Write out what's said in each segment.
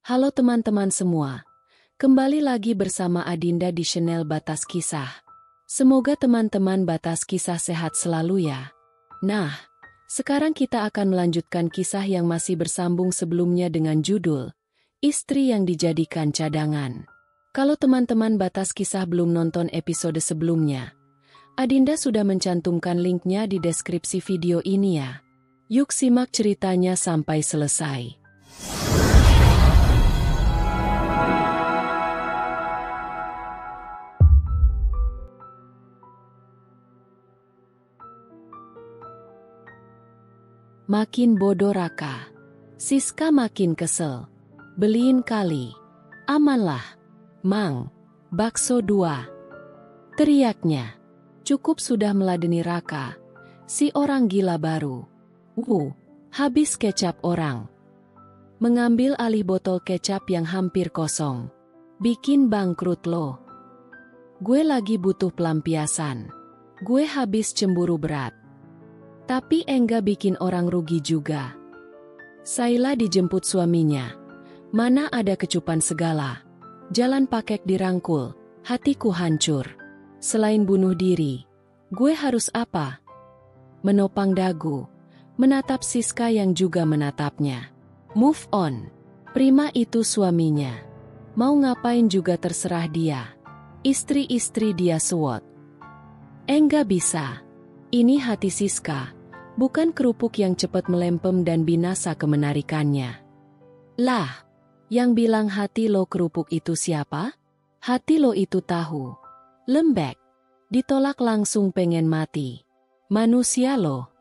Halo teman-teman semua, kembali lagi bersama Adinda di channel Batas Kisah. Semoga teman-teman Batas Kisah sehat selalu ya. Nah, sekarang kita akan melanjutkan kisah yang masih bersambung sebelumnya dengan judul Istri yang Dijadikan Cadangan. Kalau teman-teman Batas Kisah belum nonton episode sebelumnya, Adinda sudah mencantumkan linknya di deskripsi video ini ya. Yuk simak ceritanya sampai selesai. Makin bodoh Raka. Siska makin kesel. Beliin kali. Amanlah. Mang, bakso 2. Teriaknya. Cukup sudah meladeni Raka. Si orang gila baru. Habis kecap orang. Mengambil alih botol kecap yang hampir kosong. Bikin bangkrut lo. Gue lagi butuh pelampiasan. Gue habis cemburu berat. Tapi enggak bikin orang rugi juga. Saila dijemput suaminya. Mana ada kecupan segala. Jalan pakek dirangkul, hatiku hancur. Selain bunuh diri, gue harus apa? Menopang dagu, menatap Siska yang juga menatapnya. Move on. Prima itu suaminya. Mau ngapain juga terserah dia. Istri-istri dia sewot. Enggak bisa. Ini hati Siska. Bukan kerupuk yang cepat melempem dan binasa kemenarikannya. Lah, yang bilang hati lo kerupuk itu siapa? Hati lo itu tahu. Lembek. Ditolak langsung pengen mati. Manusia lo.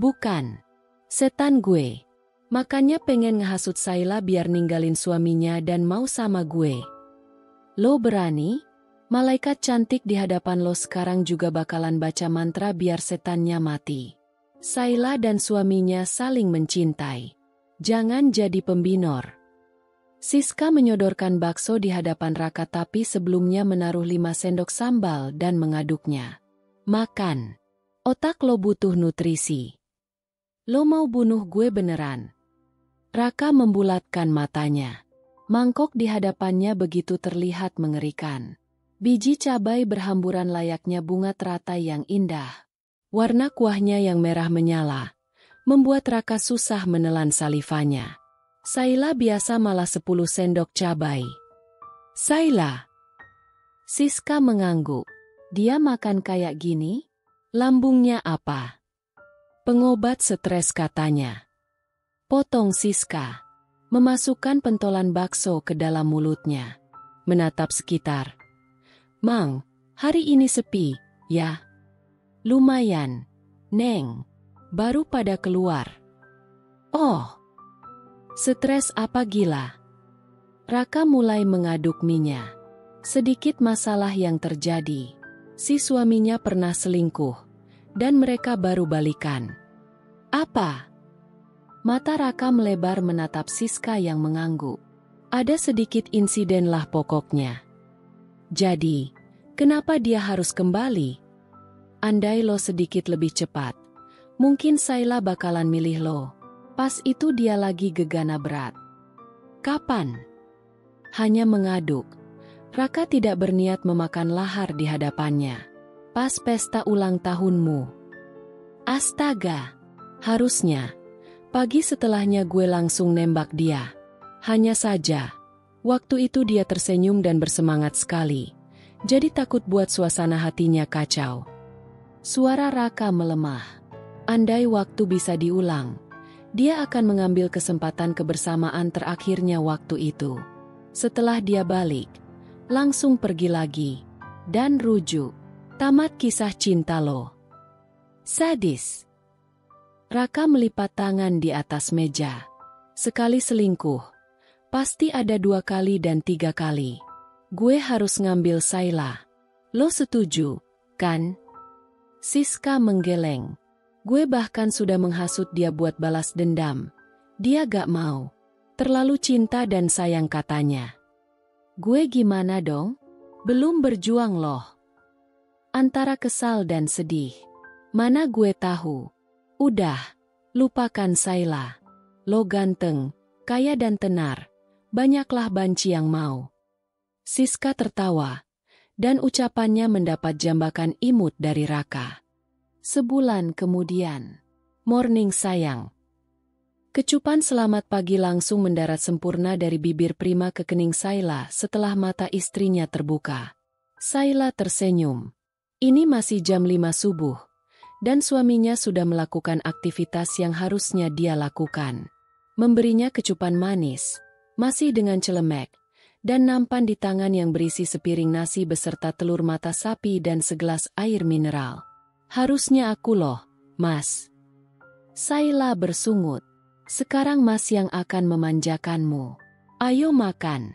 Bukan. Setan gue. Makanya pengen ngehasut Saila biar ninggalin suaminya dan mau sama gue. Lo berani? Malaikat cantik di hadapan lo sekarang juga bakalan baca mantra biar setannya mati. Saila dan suaminya saling mencintai. Jangan jadi pembinor. Siska menyodorkan bakso di hadapan Raka tapi sebelumnya menaruh 5 sendok sambal dan mengaduknya. Makan. Otak lo butuh nutrisi. Lo mau bunuh gue beneran? Raka membulatkan matanya. Mangkok di hadapannya begitu terlihat mengerikan. Biji cabai berhamburan layaknya bunga teratai yang indah. Warna kuahnya yang merah menyala, membuat Raka susah menelan salivanya. Saila biasa malah 10 sendok cabai. Saila. Siska mengangguk. Dia makan kayak gini? Lambungnya apa? Pengobat stres katanya. Potong Siska. Memasukkan pentolan bakso ke dalam mulutnya. Menatap sekitar. Mang, hari ini sepi, ya? Lumayan, Neng. Baru pada keluar. Oh, stres apa gila? Raka mulai mengaduk minyak. Sedikit masalah yang terjadi. Si suaminya pernah selingkuh. Dan mereka baru balikan. Apa? Mata Raka melebar menatap Siska yang mengangguk. Ada sedikit insiden lah pokoknya. Jadi, kenapa dia harus kembali? Andai lo sedikit lebih cepat, mungkin Saila bakalan milih lo. Pas itu dia lagi gegana berat. Kapan? Hanya mengaduk. Raka tidak berniat memakan lahar di hadapannya. Pas pesta ulang tahunmu. Astaga, harusnya. Pagi setelahnya gue langsung nembak dia. Hanya saja, waktu itu dia tersenyum dan bersemangat sekali. Jadi takut buat suasana hatinya kacau. Suara Raka melemah. Andai waktu bisa diulang, dia akan mengambil kesempatan kebersamaan terakhirnya waktu itu. Setelah dia balik, langsung pergi lagi. Dan rujuk. Tamat kisah cinta lo. Sadis. Raka melipat tangan di atas meja. Sekali selingkuh. Pasti ada 2 kali dan 3 kali. Gue harus ngambil Saila. Lo setuju, kan? Siska menggeleng. Gue bahkan sudah menghasut dia buat balas dendam. Dia gak mau. Terlalu cinta dan sayang katanya. Gue gimana dong? Belum berjuang loh. Antara kesal dan sedih. Mana gue tahu. Udah, lupakan Saila. Lo ganteng, kaya dan tenar. banyaklah banci yang mau. Siska tertawa, dan ucapannya mendapat jambakan imut dari Raka. Sebulan kemudian. Morning sayang. Kecupan selamat pagi langsung mendarat sempurna dari bibir Prima ke kening Sayla setelah mata istrinya terbuka. Sayla tersenyum. Ini masih jam 5 subuh, dan suaminya sudah melakukan aktivitas yang harusnya dia lakukan. Memberinya kecupan manis, masih dengan celemek, dan nampan di tangan yang berisi sepiring nasi beserta telur mata sapi dan segelas air mineral. Harusnya aku loh, Mas. Sayla bersungut. Sekarang Mas yang akan memanjakanmu. Ayo makan.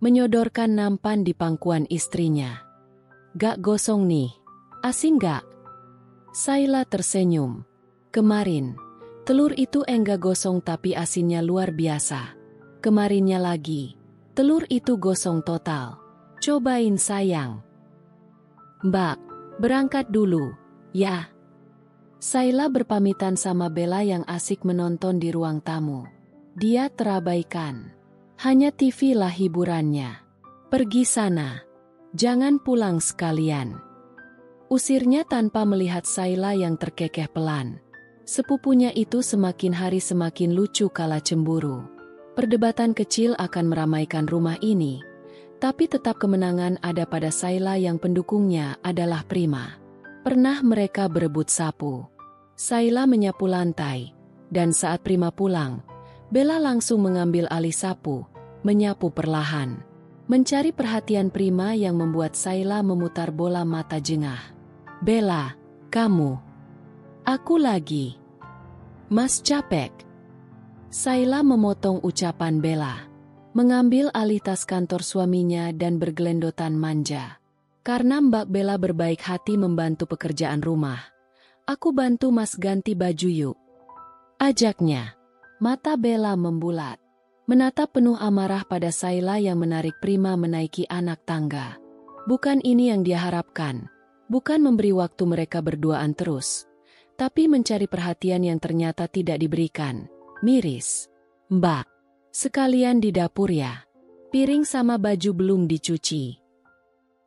Menyodorkan nampan di pangkuan istrinya. Gak gosong nih, asing gak? Sayla tersenyum. Kemarin, telur itu enggak gosong tapi asinnya luar biasa. Kemarinnya lagi, telur itu gosong total. Cobain sayang. Mbak, berangkat dulu, ya. Sayla berpamitan sama Bella yang asik menonton di ruang tamu. Dia terabaikan. Hanya TV lah hiburannya. Pergi sana. Jangan pulang sekalian. Usirnya tanpa melihat Sayla yang terkekeh pelan. Sepupunya itu semakin hari semakin lucu kala cemburu. Perdebatan kecil akan meramaikan rumah ini, tapi tetap kemenangan ada pada Sayla yang pendukungnya adalah Prima. Pernah mereka berebut sapu. Sayla menyapu lantai, dan saat Prima pulang, Bella langsung mengambil alih sapu, menyapu perlahan. Mencari perhatian Prima yang membuat Sayla memutar bola mata jengah. Bella, kamu. Aku lagi. Mas capek. Sayla memotong ucapan Bella. Mengambil alih tas kantor suaminya dan bergelendotan manja. Karena Mbak Bella berbaik hati membantu pekerjaan rumah. Aku bantu Mas ganti baju yuk. Ajaknya. Mata Bella membulat. Menatap penuh amarah pada Sayla yang menarik Prima menaiki anak tangga. Bukan ini yang dia harapkan. Bukan memberi waktu mereka berduaan terus. Tapi mencari perhatian yang ternyata tidak diberikan. Miris. Mbak, sekalian di dapur ya. Piring sama baju belum dicuci.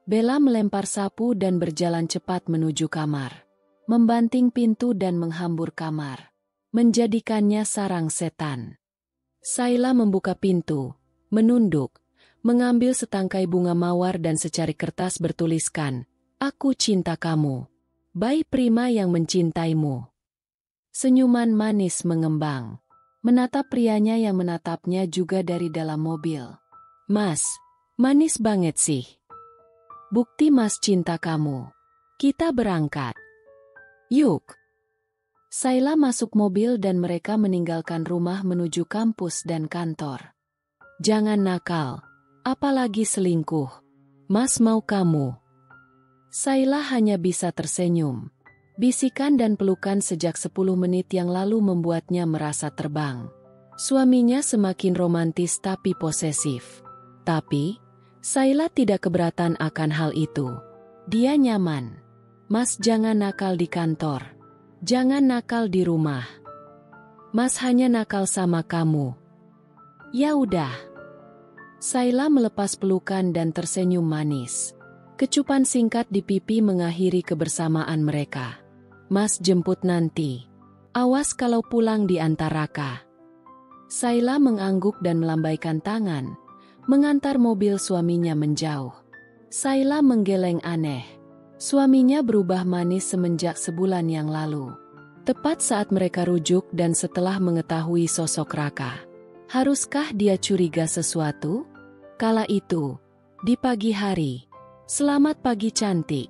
Bella melempar sapu dan berjalan cepat menuju kamar. Membanting pintu dan menghambur kamar. Menjadikannya sarang setan. Sayla membuka pintu, menunduk, mengambil setangkai bunga mawar dan secari kertas bertuliskan, "Aku cinta kamu. By Prima yang mencintaimu." Senyuman manis mengembang. Menatap prianya yang menatapnya juga dari dalam mobil. "Mas, manis banget sih. Bukti Mas cinta kamu. Kita berangkat. Yuk." Sayla masuk mobil dan mereka meninggalkan rumah menuju kampus dan kantor. "Jangan nakal, apalagi selingkuh. Mas mau kamu." Sayla hanya bisa tersenyum. Bisikan dan pelukan sejak 10 menit yang lalu membuatnya merasa terbang. Suaminya semakin romantis tapi posesif. Tapi, Sayla tidak keberatan akan hal itu. Dia nyaman. "Mas jangan nakal di kantor. Jangan nakal di rumah. Mas hanya nakal sama kamu." "Ya udah." Sayla melepas pelukan dan tersenyum manis. Kecupan singkat di pipi mengakhiri kebersamaan mereka. "Mas jemput nanti. Awas kalau pulang diantar Raka." Sayla mengangguk dan melambaikan tangan, mengantar mobil suaminya menjauh. Sayla menggeleng aneh. Suaminya berubah manis semenjak sebulan yang lalu. Tepat saat mereka rujuk dan setelah mengetahui sosok Raka. Haruskah dia curiga sesuatu? Kala itu, di pagi hari. "Selamat pagi cantik."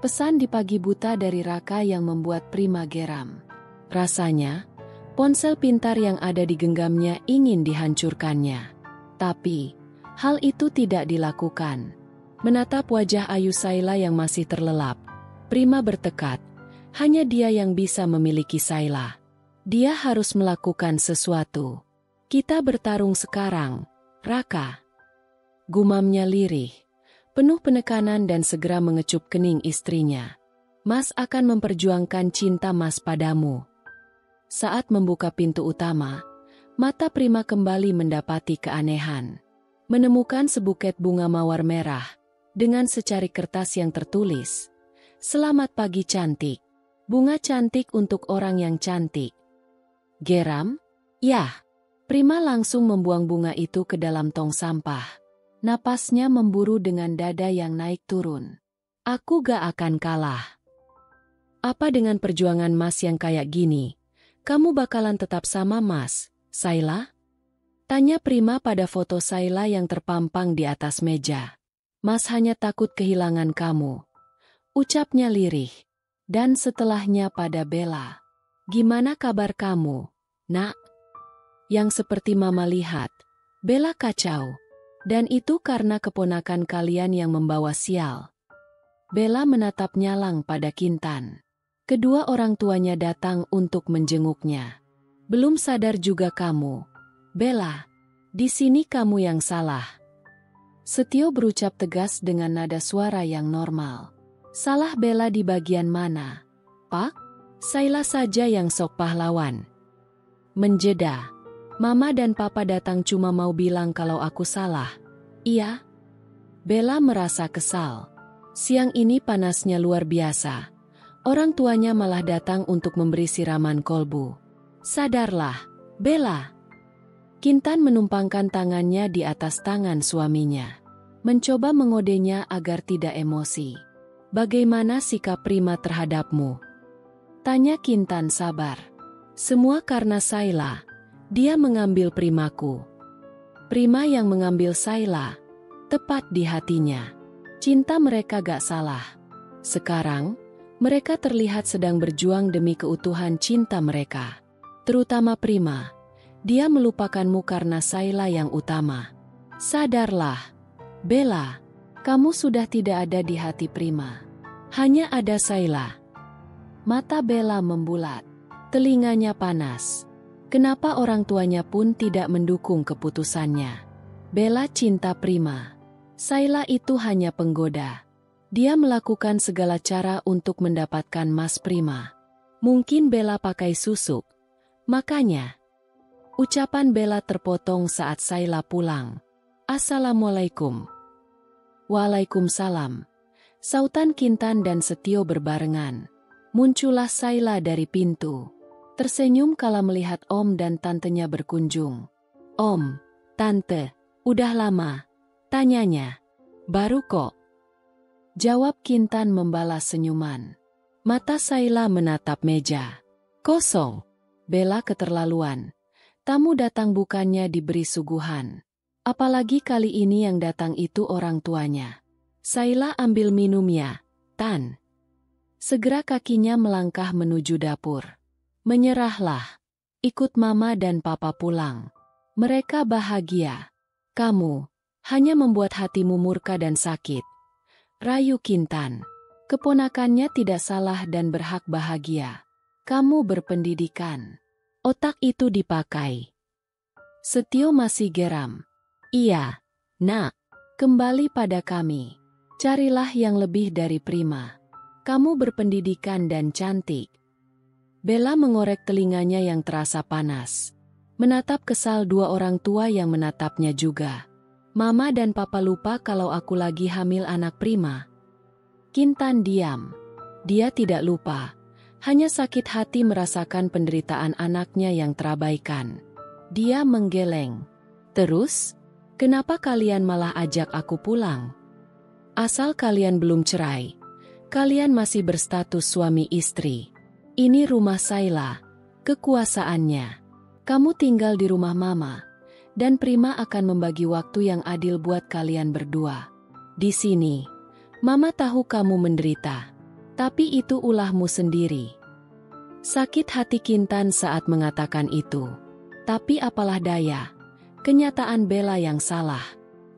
Pesan di pagi buta dari Raka yang membuat Prima geram. Rasanya, ponsel pintar yang ada di genggamnya ingin dihancurkannya. Tapi, hal itu tidak dilakukan. Menatap wajah ayu Sayla yang masih terlelap, Prima bertekad, hanya dia yang bisa memiliki Sayla. Dia harus melakukan sesuatu. "Kita bertarung sekarang, Raka." Gumamnya lirih, penuh penekanan dan segera mengecup kening istrinya. "Mas akan memperjuangkan cinta Mas padamu." Saat membuka pintu utama, Mata Prima kembali mendapati keanehan. Menemukan sebuket bunga mawar merah dengan secari kertas yang tertulis, "Selamat pagi cantik. Bunga cantik untuk orang yang cantik." Geram? Yah. Prima langsung membuang bunga itu ke dalam tong sampah. Napasnya memburu dengan dada yang naik turun. "Aku gak akan kalah. Apa dengan perjuangan Mas yang kayak gini? Kamu bakalan tetap sama Mas, Sayla?" Tanya Prima pada foto Sayla yang terpampang di atas meja. "Mas hanya takut kehilangan kamu," ucapnya lirih. Dan setelahnya pada Bella. "Gimana kabar kamu, Nak?" Yang seperti Mama lihat, Bella kacau. Dan itu karena keponakan kalian yang membawa sial. Bella menatap nyalang pada Kintan. Kedua orang tuanya datang untuk menjenguknya. "Belum sadar juga kamu, Bella. Di sini kamu yang salah." Setio berucap tegas dengan nada suara yang normal. "Salah Bella di bagian mana, Pak? Sayla saja yang sok pahlawan." Menjeda. "Mama dan Papa datang cuma mau bilang kalau aku salah." "Iya." Bella merasa kesal. Siang ini panasnya luar biasa. Orang tuanya malah datang untuk memberi siraman kolbu. "Sadarlah, Bella." Kintan menumpangkan tangannya di atas tangan suaminya. Mencoba mengodenya agar tidak emosi. "Bagaimana sikap Prima terhadapmu?" tanya Kintan sabar. "Semua karena Sayla. Dia mengambil Primaku." Prima yang mengambil Sayla. Tepat di hatinya. Cinta mereka gak salah. Sekarang, mereka terlihat sedang berjuang demi keutuhan cinta mereka. Terutama Prima. Dia melupakanmu karena Sayla yang utama. Sadarlah, Bella. Kamu sudah tidak ada di hati Prima. Hanya ada Sayla. Mata Bella membulat. Telinganya panas. Kenapa orang tuanya pun tidak mendukung keputusannya? Bella cinta Prima. Sayla itu hanya penggoda. Dia melakukan segala cara untuk mendapatkan Mas Prima. Mungkin Bella pakai susuk. Makanya, ucapan Bella terpotong saat Sayla pulang. "Assalamualaikum." "Waalaikumsalam." Sautan Kintan dan Setio berbarengan. Muncullah Sayla dari pintu. Tersenyum kala melihat Om dan tantenya berkunjung. "Om, Tante, udah lama?" tanyanya. "Baru kok." Jawab Kintan membalas senyuman. Mata Sayla menatap meja. Kosong. Bella keterlaluan. Tamu datang bukannya diberi suguhan. Apalagi kali ini yang datang itu orang tuanya. "Sayla ambil minum ya, Tan." Segera kakinya melangkah menuju dapur. "Menyerahlah. Ikut Mama dan Papa pulang. Mereka bahagia. Kamu hanya membuat hatimu murka dan sakit." Rayu Kintan. Keponakannya tidak salah dan berhak bahagia. "Kamu berpendidikan. Otak itu dipakai." Setio masih geram. "Iya, Nak. Kembali pada kami. Carilah yang lebih dari Prima. Kamu berpendidikan dan cantik." Bella mengorek telinganya yang terasa panas. Menatap kesal dua orang tua yang menatapnya juga. "Mama dan Papa lupa kalau aku lagi hamil anak Prima." Kintan diam. Dia tidak lupa. Hanya sakit hati merasakan penderitaan anaknya yang terabaikan. Dia menggeleng. "Terus? Kenapa kalian malah ajak aku pulang? Asal kalian belum cerai. Kalian masih berstatus suami istri. Ini rumah Sayla, kekuasaannya. Kamu tinggal di rumah Mama, dan Prima akan membagi waktu yang adil buat kalian berdua. Di sini, Mama tahu kamu menderita, tapi itu ulahmu sendiri." Sakit hati Kintan saat mengatakan itu. Tapi apalah daya, kenyataan Bella yang salah.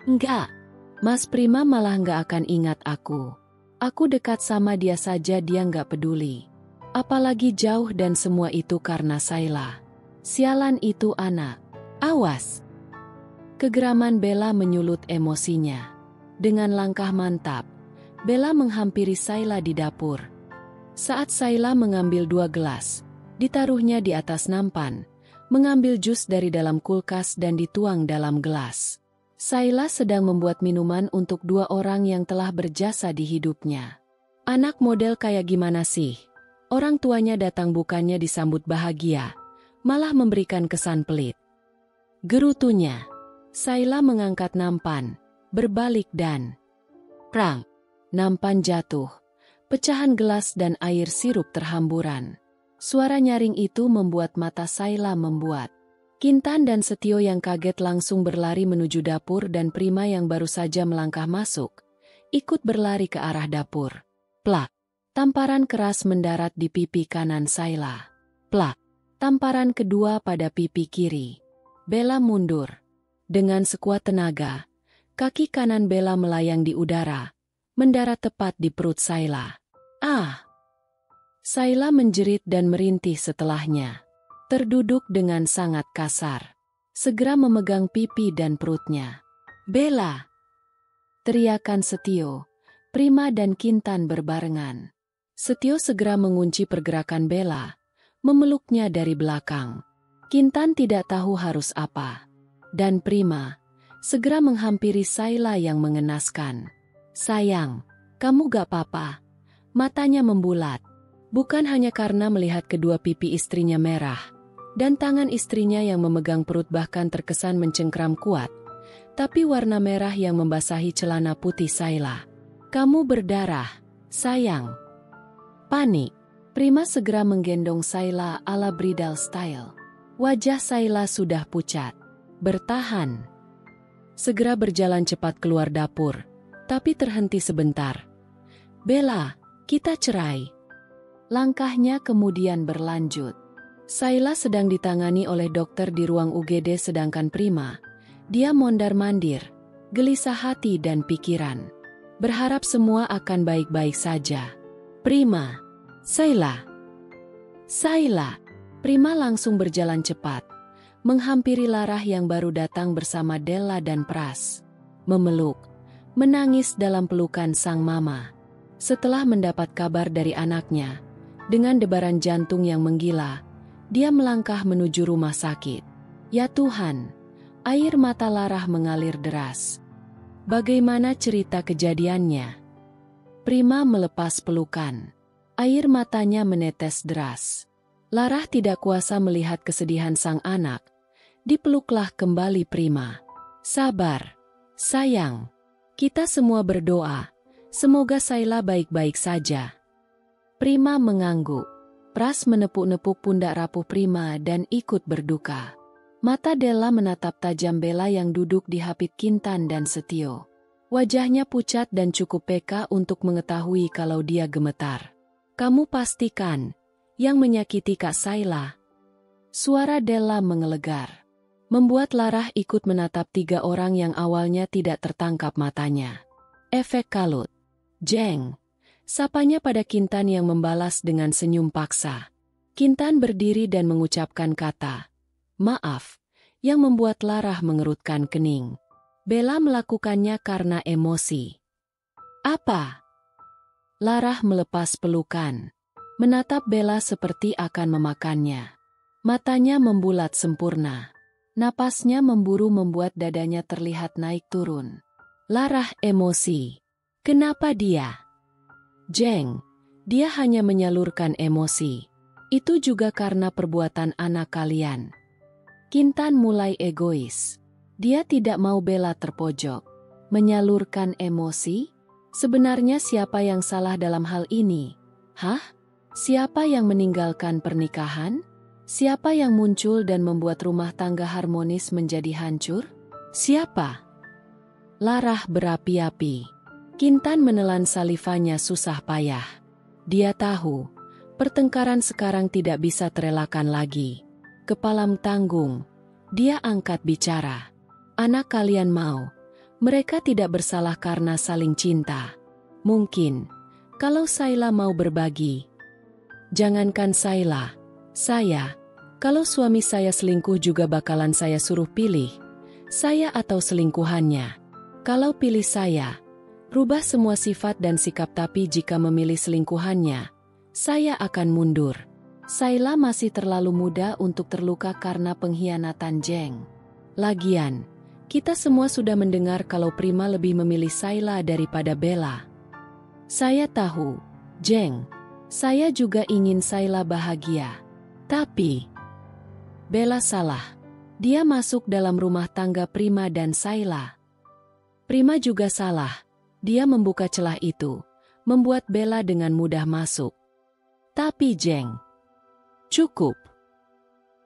"Enggak, Mas Prima malah enggak akan ingat aku. Aku dekat sama dia saja dia enggak peduli. Apalagi jauh dan semua itu karena Sayla. Sialan itu anak. Awas." Kegeraman Bella menyulut emosinya. Dengan langkah mantap, Bella menghampiri Sayla di dapur. Saat Sayla mengambil 2 gelas, ditaruhnya di atas nampan, mengambil jus dari dalam kulkas dan dituang dalam gelas. Sayla sedang membuat minuman untuk 2 orang yang telah berjasa di hidupnya. Anak model kayak gimana sih? Orang tuanya datang bukannya disambut bahagia, malah memberikan kesan pelit. Gerutunya. Sayla mengangkat nampan, berbalik dan prang. Nampan jatuh. Pecahan gelas dan air sirup terhamburan. Suara nyaring itu membuat mata Sayla membuat. Kintan dan Setio yang kaget langsung berlari menuju dapur dan Prima yang baru saja melangkah masuk, ikut berlari ke arah dapur. Plak! Tamparan keras mendarat di pipi kanan Sayla. Plak! Tamparan kedua pada pipi kiri. Bella mundur. Dengan sekuat tenaga, kaki kanan Bella melayang di udara, mendarat tepat di perut Sayla. Ah! Sayla menjerit dan merintih setelahnya. Terduduk dengan sangat kasar. Segera memegang pipi dan perutnya. Bella! Teriakan Setio, Prima dan Kintan berbarengan. Setio segera mengunci pergerakan Bella, memeluknya dari belakang. Kintan tidak tahu harus apa. Dan Prima segera menghampiri Sayla yang mengenaskan. Sayang, kamu gak apa-apa. Matanya membulat. Bukan hanya karena melihat kedua pipi istrinya merah, dan tangan istrinya yang memegang perut bahkan terkesan mencengkram kuat, tapi warna merah yang membasahi celana putih Sayla. Kamu berdarah, sayang. Panik. Prima segera menggendong Sayla ala bridal style. Wajah Sayla sudah pucat. Bertahan. Segera berjalan cepat keluar dapur, tapi terhenti sebentar. Bella, kita cerai. Langkahnya kemudian berlanjut. Sayla sedang ditangani oleh dokter di ruang UGD sedangkan Prima, dia mondar-mandir, gelisah hati dan pikiran. Berharap semua akan baik-baik saja. Prima, Sayla. Sayla. Prima langsung berjalan cepat, menghampiri Larah yang baru datang bersama Della dan Pras. Memeluk, menangis dalam pelukan sang mama. Setelah mendapat kabar dari anaknya, dengan debaran jantung yang menggila, dia melangkah menuju rumah sakit. Ya Tuhan, air mata Larah mengalir deras. Bagaimana cerita kejadiannya? Prima melepas pelukan. Air matanya menetes deras. Larah tidak kuasa melihat kesedihan sang anak. Dipeluklah kembali Prima. Sabar, sayang. Kita semua berdoa. Semoga Sayla baik-baik saja. Prima mengangguk. Pras menepuk-nepuk pundak rapuh Prima dan ikut berduka. Mata Della menatap tajam Bella yang duduk di hapit Kintan dan Setio. Wajahnya pucat dan cukup peka untuk mengetahui kalau dia gemetar. Kamu pastikan, yang menyakiti Kak Sayla. Suara Della mengelegar. Membuat Larah ikut menatap 3 orang yang awalnya tidak tertangkap matanya. Efek kalut. Jeng. Sapanya pada Kintan yang membalas dengan senyum paksa. Kintan berdiri dan mengucapkan kata, maaf, yang membuat Larah mengerutkan kening. Bella melakukannya karena emosi. Apa? Larah melepas pelukan. Menatap Bella seperti akan memakannya. Matanya membulat sempurna. Napasnya memburu membuat dadanya terlihat naik turun. Larah emosi. Kenapa dia? Jeng, dia hanya menyalurkan emosi. Itu juga karena perbuatan anak kalian. Kintan mulai egois. Dia tidak mau Bella terpojok. Menyalurkan emosi? Sebenarnya siapa yang salah dalam hal ini? Hah? Siapa yang meninggalkan pernikahan? Siapa yang muncul dan membuat rumah tangga harmonis menjadi hancur? Siapa? Larah berapi-api. Kintan menelan salivanya susah payah. Dia tahu, pertengkaran sekarang tidak bisa terelakkan lagi. Kepalam tanggung, dia angkat bicara. Anak kalian mau, mereka tidak bersalah karena saling cinta. Mungkin, kalau Sayla mau berbagi. Jangankan Sayla, saya, kalau suami saya selingkuh juga bakalan saya suruh pilih. Saya atau selingkuhannya. Kalau pilih saya, rubah semua sifat dan sikap tapi jika memilih selingkuhannya, saya akan mundur. Sayla masih terlalu muda untuk terluka karena pengkhianatan Jeng. Lagian, kita semua sudah mendengar kalau Prima lebih memilih Sayla daripada Bella. Saya tahu, Jeng. Saya juga ingin Sayla bahagia. Tapi, Bella salah. Dia masuk dalam rumah tangga Prima dan Sayla. Prima juga salah. Dia membuka celah itu, membuat Bella dengan mudah masuk. Tapi Jeng, cukup.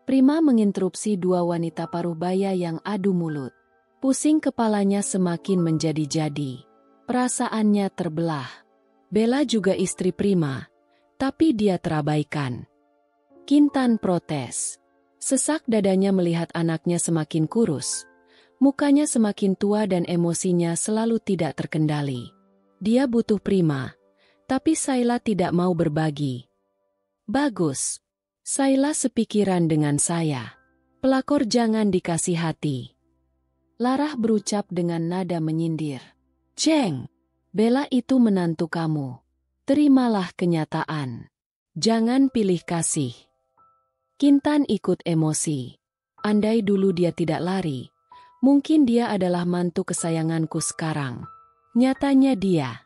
Prima menginterupsi dua wanita paruh baya yang adu mulut. Pusing kepalanya semakin menjadi-jadi. Perasaannya terbelah. Bella juga istri Prima, tapi dia terabaikan. Kintan protes. Sesak dadanya melihat anaknya semakin kurus. Mukanya semakin tua dan emosinya selalu tidak terkendali. Dia butuh Prima, tapi Sayla tidak mau berbagi. Bagus. Sayla sepikiran dengan saya. Pelakor jangan dikasih hati. Larah berucap dengan nada menyindir. Jeng, Bella itu menantu kamu. Terimalah kenyataan. Jangan pilih kasih. Kintan ikut emosi. Andai dulu dia tidak lari, mungkin dia adalah mantu kesayanganku sekarang. Nyatanya dia.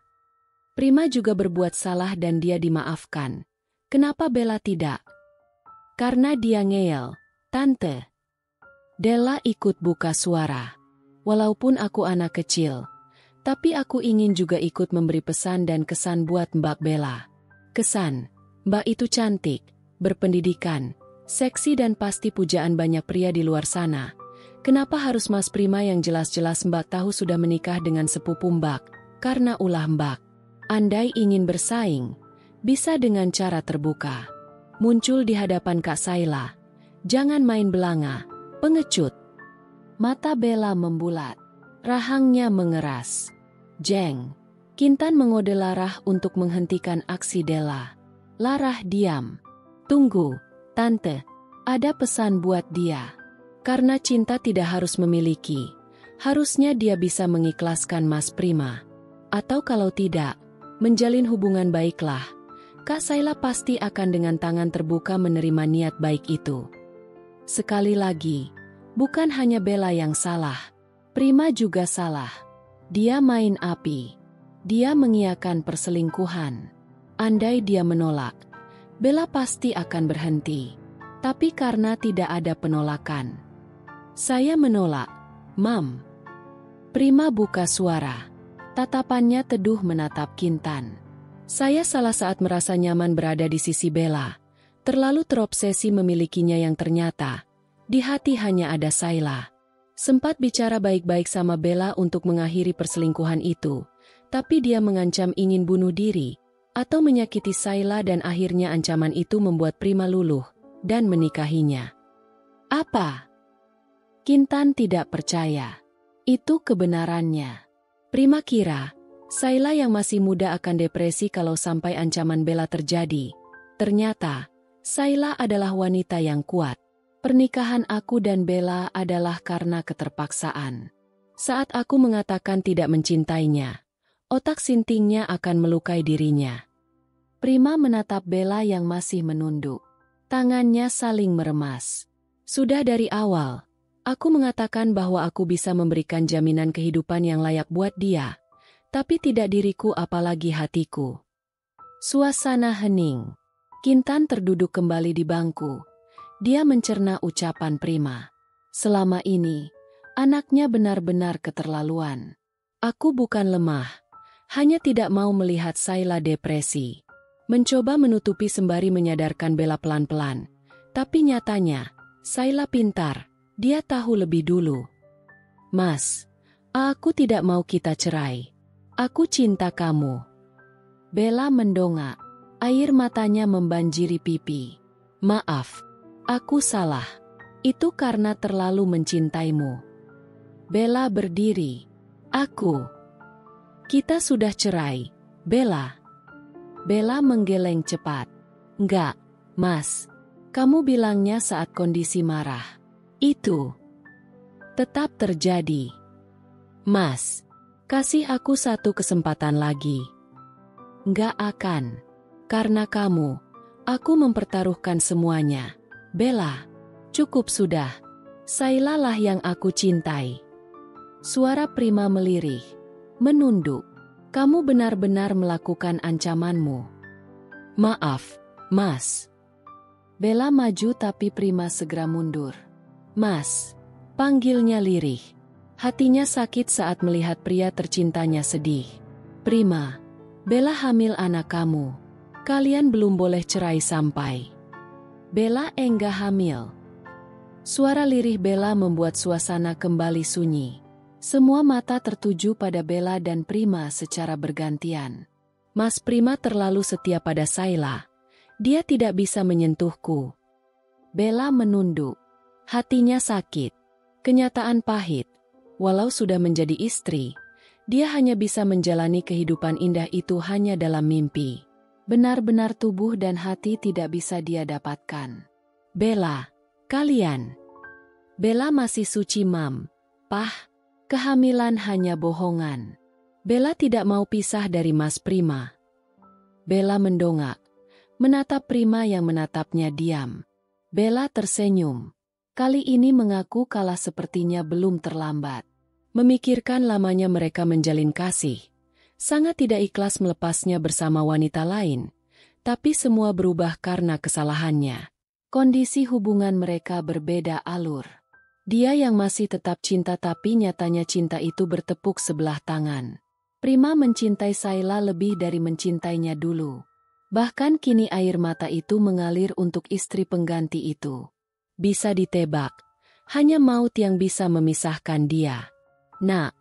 Prima juga berbuat salah dan dia dimaafkan. Kenapa Bella tidak? Karena dia ngeyel, Tante. Della ikut buka suara. Walaupun aku anak kecil, tapi aku ingin juga ikut memberi pesan dan kesan buat Mbak Bella. Kesan, Mbak itu cantik, berpendidikan, seksi dan pasti pujaan banyak pria di luar sana. Kenapa harus Mas Prima yang jelas-jelas Mbak tahu sudah menikah dengan sepupu Mbak? Karena ulah Mbak. Andai ingin bersaing, bisa dengan cara terbuka. Muncul di hadapan Kak Sayla. Jangan main belanga, pengecut. Mata Bella membulat. Rahangnya mengeras. Jeng. Kintan mengode Larah untuk menghentikan aksi Della. Larah diam. Tunggu, Tante. Ada pesan buat dia. Karena cinta tidak harus memiliki. Harusnya dia bisa mengikhlaskan Mas Prima. Atau kalau tidak, menjalin hubungan baiklah. Kak Sayla pasti akan dengan tangan terbuka menerima niat baik itu. Sekali lagi, bukan hanya Bella yang salah. Prima juga salah. Dia main api. Dia mengiyakan perselingkuhan. Andai dia menolak, Bella pasti akan berhenti. Tapi karena tidak ada penolakan. Saya menolak, Mam. Prima buka suara. Tatapannya teduh menatap Kintan. Saya salah saat merasa nyaman berada di sisi Bella. Terlalu terobsesi memilikinya yang ternyata di hati hanya ada Sayla. Sempat bicara baik-baik sama Bella untuk mengakhiri perselingkuhan itu, tapi dia mengancam ingin bunuh diri atau menyakiti Sayla dan akhirnya ancaman itu membuat Prima luluh dan menikahinya. Apa? Kintan tidak percaya. Itu kebenarannya. Prima kira Sayla yang masih muda akan depresi kalau sampai ancaman Bella terjadi. Ternyata, Sayla adalah wanita yang kuat. Pernikahan aku dan Bella adalah karena keterpaksaan. Saat aku mengatakan tidak mencintainya, otak sintingnya akan melukai dirinya. Prima menatap Bella yang masih menunduk. Tangannya saling meremas. Sudah dari awal, aku mengatakan bahwa aku bisa memberikan jaminan kehidupan yang layak buat dia. Tapi tidak diriku apalagi hatiku. Suasana hening. Kintan terduduk kembali di bangku. Dia mencerna ucapan Prima. Selama ini, anaknya benar-benar keterlaluan. Aku bukan lemah. Hanya tidak mau melihat Sayla depresi. Mencoba menutupi sembari menyadarkan Bella pelan-pelan. Tapi nyatanya, Sayla pintar. Dia tahu lebih dulu. Mas, aku tidak mau kita cerai. Aku cinta kamu. Bella mendongak. Air matanya membanjiri pipi. Maaf, aku salah. Itu karena terlalu mencintaimu. Bella berdiri. Kita sudah cerai, Bella. Bella menggeleng cepat. Enggak, Mas. Kamu bilangnya saat kondisi marah. Itu tetap terjadi. Mas. Kasih aku satu kesempatan lagi. Nggak akan. Karena kamu, Aku mempertaruhkan semuanya. Bella, cukup sudah. Saila lah yang aku cintai. Suara Prima melirih, menunduk. Kamu benar-benar melakukan ancamanmu. Maaf, Mas. Bella maju tapi Prima segera mundur. Mas, panggilnya lirih. Hatinya sakit saat melihat pria tercintanya sedih. Prima, Bella hamil anak kamu. Kalian belum boleh cerai sampai. Bella enggak hamil. Suara lirih Bella membuat suasana kembali sunyi. Semua mata tertuju pada Bella dan Prima secara bergantian. Mas Prima terlalu setia pada Saila. Dia tidak bisa menyentuhku. Bella menunduk. Hatinya sakit. Kenyataan pahit. Walau sudah menjadi istri, dia hanya bisa menjalani kehidupan indah itu hanya dalam mimpi. Benar-benar tubuh dan hati tidak bisa dia dapatkan. Bella, kalian. Bella masih suci, Mam. Pah, kehamilan hanya bohongan. Bella tidak mau pisah dari Mas Prima. Bella mendongak, menatap Prima yang menatapnya diam. Bella tersenyum. Kali ini mengaku kalah sepertinya belum terlambat. Memikirkan lamanya mereka menjalin kasih. Sangat tidak ikhlas melepasnya bersama wanita lain. Tapi semua berubah karena kesalahannya. Kondisi hubungan mereka berbeda alur. Dia yang masih tetap cinta tapi nyatanya cinta itu bertepuk sebelah tangan. Prima mencintai Saila lebih dari mencintainya dulu. Bahkan kini air mata itu mengalir untuk istri pengganti itu. Bisa ditebak, hanya maut yang bisa memisahkan dia. Nak,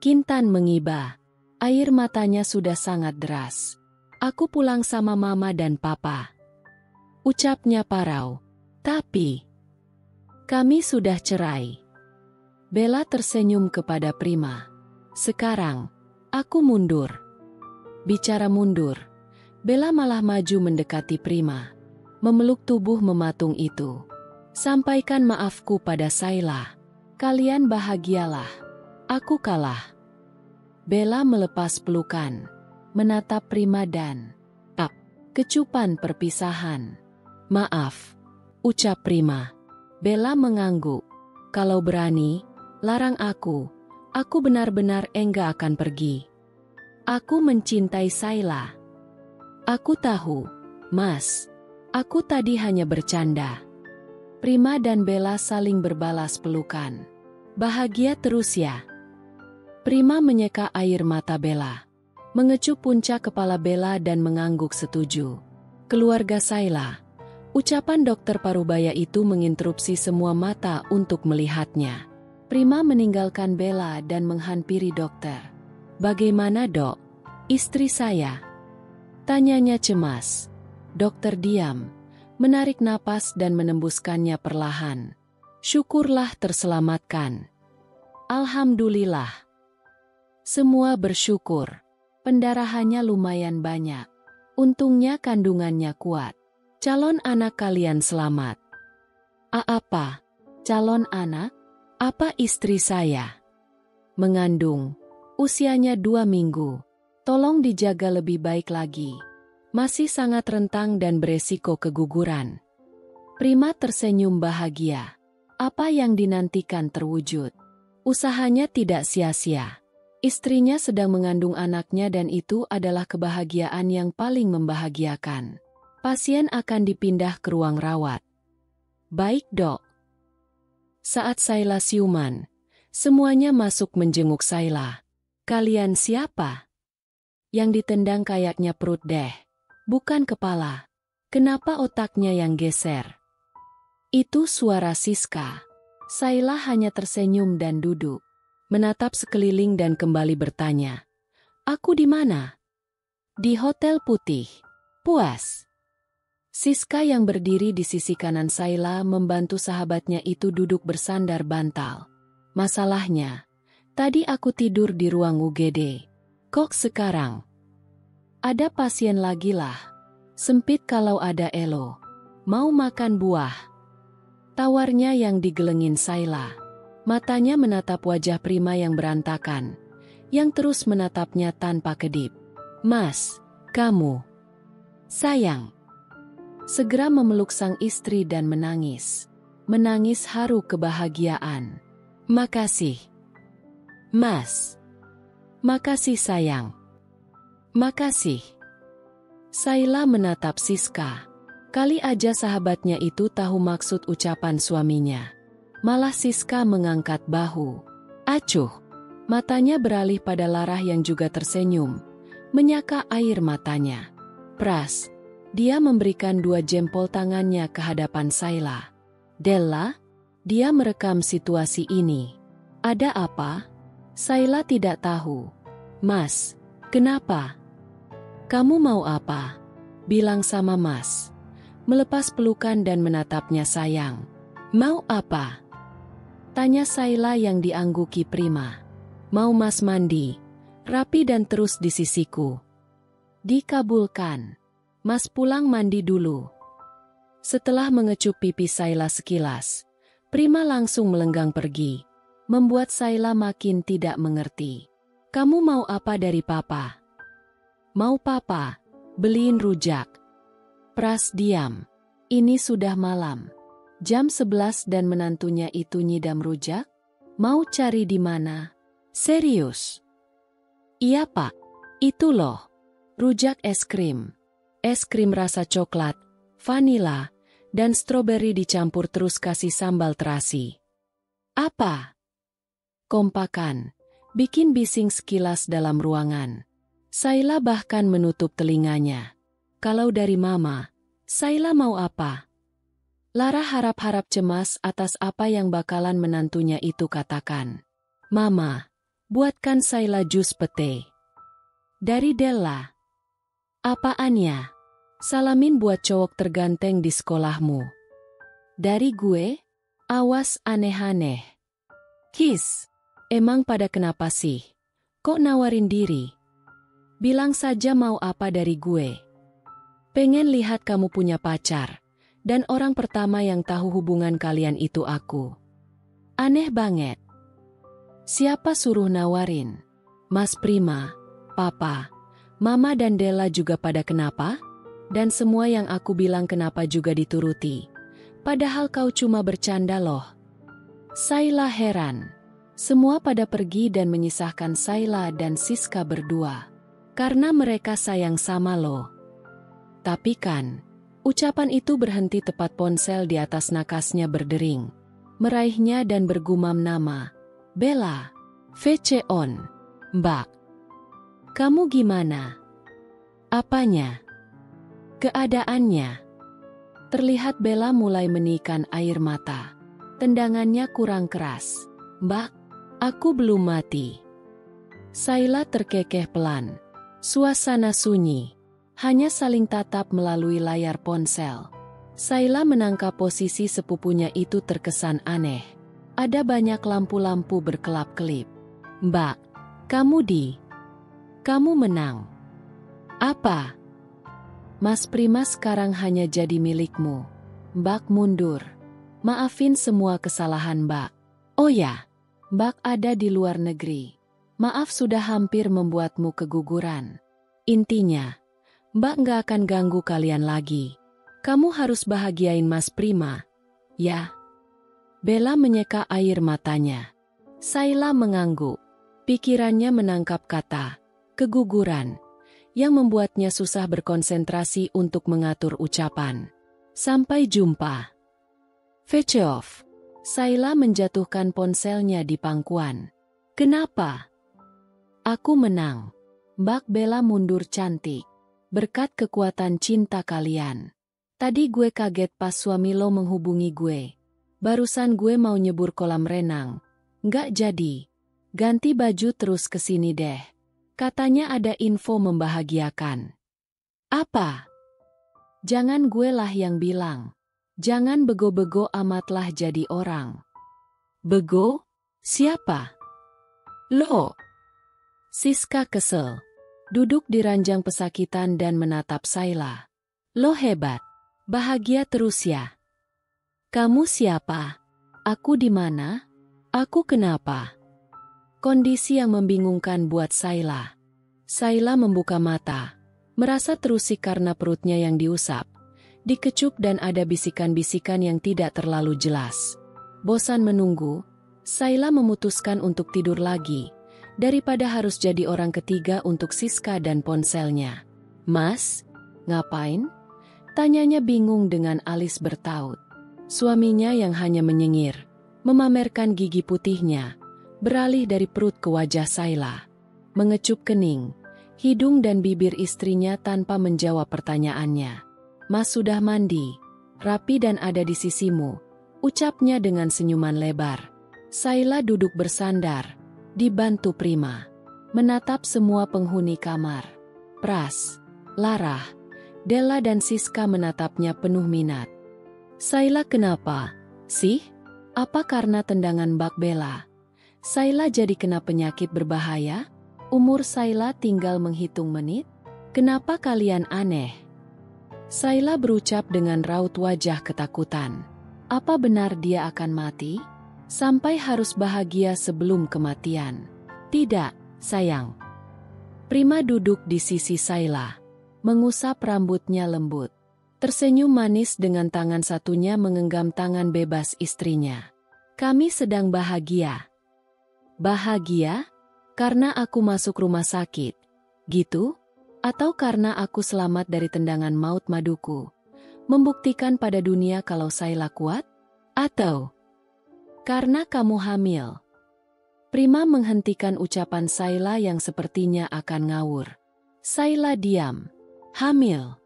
Kintan mengiba. Air matanya sudah sangat deras. Aku pulang sama mama dan papa. Ucapnya parau. Tapi, kami sudah cerai. Bella tersenyum kepada Prima. Sekarang, aku mundur. Bicara mundur, Bella malah maju mendekati Prima. Memeluk tubuh mematung itu. Sampaikan maafku pada Saila. Kalian bahagialah. Aku kalah. Bella melepas pelukan, menatap Prima dan kecupan perpisahan. Maaf, ucap Prima. Bella mengangguk. Kalau berani, larang aku. Aku benar-benar enggak akan pergi. Aku mencintai Saila. Aku tahu, Mas. Aku tadi hanya bercanda. Prima dan Bella saling berbalas pelukan. Bahagia terus ya. Prima menyeka air mata Bella. Mengecup puncak kepala Bella dan mengangguk setuju. Keluarga Saila. Ucapan dokter Parubaya itu menginterupsi semua mata untuk melihatnya. Prima meninggalkan Bella dan menghampiri dokter. Bagaimana, Dok? Istri saya? Tanyanya cemas. Dokter diam, menarik napas dan menembuskannya perlahan. Syukurlah terselamatkan. Alhamdulillah. Semua bersyukur. Pendarahannya lumayan banyak. Untungnya kandungannya kuat. Calon anak kalian selamat. Apa? Calon anak? Apa istri saya? Mengandung. Usianya 2 minggu. Tolong dijaga lebih baik lagi. Masih sangat rentang dan beresiko keguguran. Prima tersenyum bahagia. Apa yang dinantikan terwujud. Usahanya tidak sia-sia. Istrinya sedang mengandung anaknya dan itu adalah kebahagiaan yang paling membahagiakan. Pasien akan dipindah ke ruang rawat. Baik, Dok. Saat Saila siuman, semuanya masuk menjenguk Saila. Kalian siapa? Yang ditendang kayaknya perut deh, bukan kepala. Kenapa otaknya yang geser? Itu suara Siska. Saila hanya tersenyum dan duduk. Menatap sekeliling dan kembali bertanya. Aku di mana? Di Hotel Putih. Puas. Siska yang berdiri di sisi kanan Saila membantu sahabatnya itu duduk bersandar bantal. Masalahnya, tadi aku tidur di ruang UGD. Kok sekarang? Ada pasien lagi lah. Sempit kalau ada Elo. Mau makan buah? Tawarnya yang digelengin Saila. Matanya menatap wajah Prima yang berantakan, yang terus menatapnya tanpa kedip. Mas, kamu. Sayang. Segera memeluk sang istri dan menangis. Menangis haru kebahagiaan. Makasih, Mas. Makasih sayang. Makasih. Sayla menatap Siska. Kali aja sahabatnya itu tahu maksud ucapan suaminya. Malah Siska mengangkat bahu. Acuh. Matanya beralih pada Lara yang juga tersenyum. Menyaka air matanya. Pras. Dia memberikan 2 jempol tangannya ke hadapan Sayla. Della, dia merekam situasi ini. Ada apa? Sayla tidak tahu. Mas, kenapa? Kamu mau apa? Bilang sama Mas. Melepas pelukan dan menatapnya sayang. Mau apa? Tanya Sayla yang diangguki Prima. Mau Mas mandi, rapi dan terus di sisiku. Dikabulkan. Mas pulang mandi dulu. Setelah mengecup pipi Sayla sekilas, Prima langsung melenggang pergi. Membuat Sayla makin tidak mengerti. Kamu mau apa dari papa? Mau papa beliin rujak. Pras diam. Ini sudah malam. Jam 11 dan menantunya itu nyidam rujak? Mau cari di mana? Serius? Iya pak. Itu loh. Rujak es krim. Es krim rasa coklat, vanila, dan stroberi dicampur terus kasih sambal terasi. Apa? Kompakan, bikin bising sekilas dalam ruangan. Sayla bahkan menutup telinganya. Kalau dari mama, Sayla mau apa? Lara harap-harap cemas atas apa yang bakalan menantunya itu katakan. Mama, buatkan Sayla jus pete. Dari Della. Apaannya? Salamin buat cowok terganteng di sekolahmu. Dari gue? Awas aneh-aneh. Kis. Emang pada kenapa sih? Kok nawarin diri? Bilang saja mau apa dari gue. Pengen lihat kamu punya pacar. Dan orang pertama yang tahu hubungan kalian itu aku. Aneh banget. Siapa suruh nawarin? Mas Prima, Papa, Mama dan Della juga pada kenapa? Dan semua yang aku bilang kenapa juga dituruti. Padahal kau cuma bercanda loh. Sayla heran. Semua pada pergi dan menyisahkan Sayla dan Siska berdua. Karena mereka sayang sama lo. Tapi kan, ucapan itu berhenti tepat ponsel di atas nakasnya berdering. Meraihnya dan bergumam nama. Bella. VC on. Mbak. Kamu gimana? Apanya? Keadaannya. Terlihat Bella mulai menikan air mata. Tendangannya kurang keras. Mbak. Aku belum mati. Sayla terkekeh pelan. Suasana sunyi. Hanya saling tatap melalui layar ponsel. Sayla menangkap posisi sepupunya itu terkesan aneh. Ada banyak lampu-lampu berkelap-kelip. Mbak, kamu menang. Apa? Mas Prima sekarang hanya jadi milikmu. Mbak mundur. Maafin semua kesalahan Mbak. Oh ya. Mbak ada di luar negeri. Maaf sudah hampir membuatmu keguguran. Intinya, Mbak nggak akan ganggu kalian lagi. Kamu harus bahagiain Mas Prima. Ya. Bella menyeka air matanya. Sayla mengangguk. Pikirannya menangkap kata, keguguran, yang membuatnya susah berkonsentrasi untuk mengatur ucapan. Sampai jumpa. VC off. Sayla menjatuhkan ponselnya di pangkuan. Kenapa? Aku menang. Mbak Bella mundur cantik. Berkat kekuatan cinta kalian. Tadi gue kaget pas suami lo menghubungi gue. Barusan gue mau nyebur kolam renang. Nggak jadi. Ganti baju terus kesini deh. Katanya ada info membahagiakan. Apa? Jangan gue lah yang bilang. Jangan bego-bego amatlah jadi orang. Bego? Siapa? Lo. Siska kesel. Duduk di ranjang pesakitan dan menatap Sayla. Lo hebat. Bahagia terus ya. Kamu siapa? Aku di mana? Aku kenapa? Kondisi yang membingungkan buat Sayla. Sayla membuka mata. Merasa terusik karena perutnya yang diusap. Dikecup dan ada bisikan-bisikan yang tidak terlalu jelas. Bosan menunggu, Sayla memutuskan untuk tidur lagi, daripada harus jadi orang ketiga untuk Siska dan ponselnya. "Mas, ngapain?" tanyanya bingung dengan alis bertaut. Suaminya yang hanya menyengir, memamerkan gigi putihnya, beralih dari perut ke wajah Sayla. Mengecup kening, hidung dan bibir istrinya tanpa menjawab pertanyaannya. "Mas sudah mandi, rapi dan ada di sisimu," ucapnya dengan senyuman lebar. Sayla duduk bersandar, dibantu Prima, menatap semua penghuni kamar. Pras, Lara, Della dan Siska menatapnya penuh minat. "Sayla kenapa, sih? Apa karena tendangan Mbak Bella? Sayla jadi kena penyakit berbahaya? Umur Sayla tinggal menghitung menit? Kenapa kalian aneh?" Sayla berucap dengan raut wajah ketakutan. Apa benar dia akan mati? Sampai harus bahagia sebelum kematian? "Tidak, sayang." Prima duduk di sisi Sayla, mengusap rambutnya lembut. Tersenyum manis dengan tangan satunya menggenggam tangan bebas istrinya. "Kami sedang bahagia." "Bahagia? Karena aku masuk rumah sakit, gitu? Atau karena aku selamat dari tendangan maut maduku, membuktikan pada dunia kalau Sayla kuat? Atau karena kamu hamil?" Prima menghentikan ucapan Sayla yang sepertinya akan ngawur. Sayla diam. "Hamil?"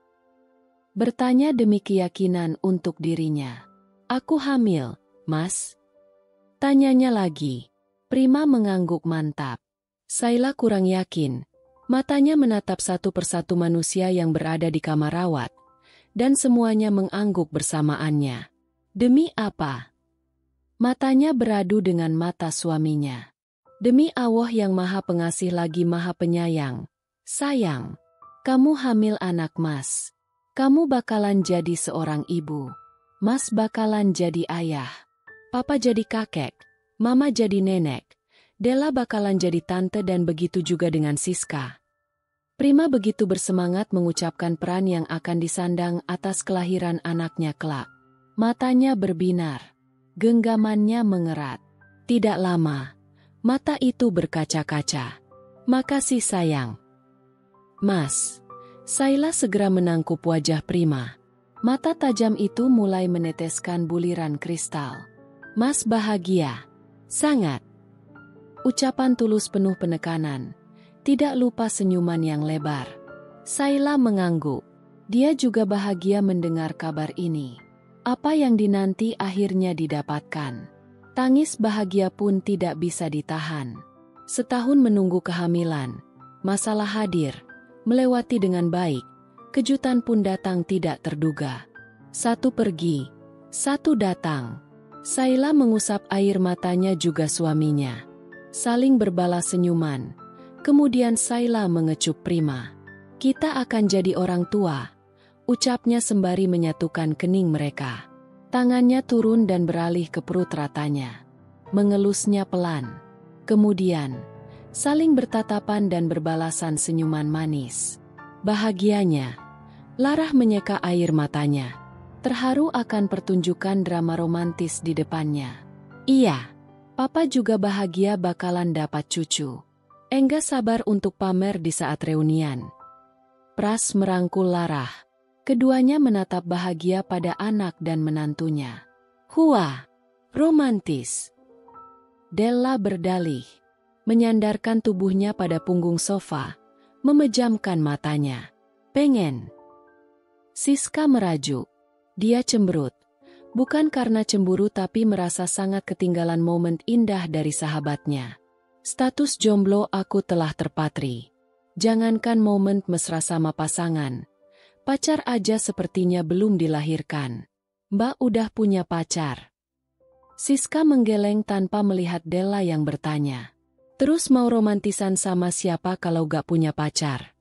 bertanya demi keyakinan untuk dirinya. "Aku hamil, Mas?" tanyanya lagi. Prima mengangguk mantap. Sayla kurang yakin. Matanya menatap satu persatu manusia yang berada di kamar rawat, dan semuanya mengangguk bersamaannya. Demi apa? Matanya beradu dengan mata suaminya. "Demi Allah yang Maha Pengasih lagi Maha Penyayang. Sayang, kamu hamil anak Mas. Kamu bakalan jadi seorang ibu. Mas bakalan jadi ayah. Papa jadi kakek. Mama jadi nenek. Della bakalan jadi tante dan begitu juga dengan Siska." Prima begitu bersemangat mengucapkan peran yang akan disandang atas kelahiran anaknya kelak. Matanya berbinar. Genggamannya mengerat. Tidak lama, mata itu berkaca-kaca. "Makasih sayang." "Mas." Sayla segera menangkup wajah Prima. Mata tajam itu mulai meneteskan buliran kristal. "Mas bahagia. Sangat." Ucapan tulus penuh penekanan. Tidak lupa senyuman yang lebar. Sayla mengangguk. Dia juga bahagia mendengar kabar ini. Apa yang dinanti akhirnya didapatkan. Tangis bahagia pun tidak bisa ditahan. Setahun menunggu kehamilan. Masalah hadir, melewati dengan baik. Kejutan pun datang tidak terduga. Satu pergi, satu datang. Sayla mengusap air matanya juga suaminya. Saling berbalas senyuman. Kemudian Sayla mengecup Prima. "Kita akan jadi orang tua," ucapnya sembari menyatukan kening mereka. Tangannya turun dan beralih ke perut ratanya. Mengelusnya pelan. Kemudian, saling bertatapan dan berbalasan senyuman manis. Bahagianya, Lara menyeka air matanya. Terharu akan pertunjukan drama romantis di depannya. "Iya, Papa juga bahagia bakalan dapat cucu. Enggak sabar untuk pamer di saat reunian." Pras merangkul Lara. Keduanya menatap bahagia pada anak dan menantunya. "Hua, romantis." Della berdalih, menyandarkan tubuhnya pada punggung sofa, memejamkan matanya. "Pengen." Siska merajuk. Dia cemberut. Bukan karena cemburu tapi merasa sangat ketinggalan momen indah dari sahabatnya. "Status jomblo aku telah terpatri. Jangankan momen mesra sama pasangan. Pacar aja sepertinya belum dilahirkan. Mbak udah punya pacar?" Siska menggeleng tanpa melihat Della yang bertanya. "Terus mau romantisan sama siapa kalau gak punya pacar?"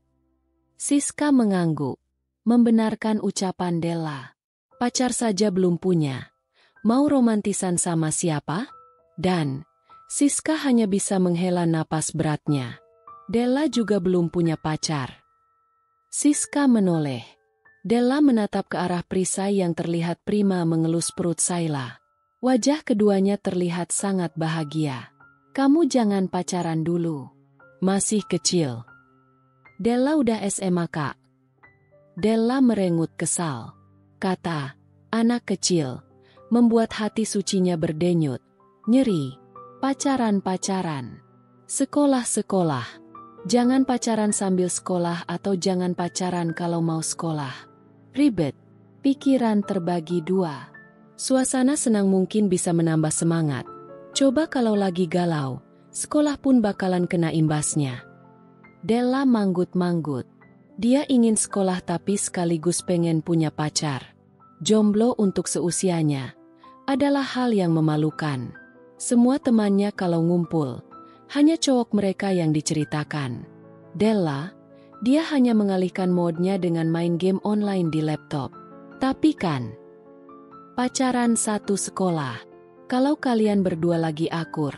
Siska mengangguk, membenarkan ucapan Della. Pacar saja belum punya. Mau romantisan sama siapa? Dan Siska hanya bisa menghela napas beratnya. Della juga belum punya pacar. Siska menoleh. Della menatap ke arah perisai yang terlihat prima mengelus perut Sayla. Wajah keduanya terlihat sangat bahagia. Kamu jangan pacaran dulu. Masih kecil. Della udah SMA, Kak. Della merengut kesal. Kata, anak kecil, membuat hati sucinya berdenyut. Nyeri. Pacaran-pacaran. Sekolah-sekolah. Jangan pacaran sambil sekolah atau jangan pacaran kalau mau sekolah. Ribet. Pikiran terbagi dua. Suasana senang mungkin bisa menambah semangat. Coba kalau lagi galau, sekolah pun bakalan kena imbasnya. Della manggut-manggut. Dia ingin sekolah tapi sekaligus pengen punya pacar. Jomblo untuk seusianya adalah hal yang memalukan. Semua temannya kalau ngumpul, hanya cowok mereka yang diceritakan. Della, dia hanya mengalihkan modenya dengan main game online di laptop. Tapi kan, pacaran satu sekolah. Kalau kalian berdua lagi akur,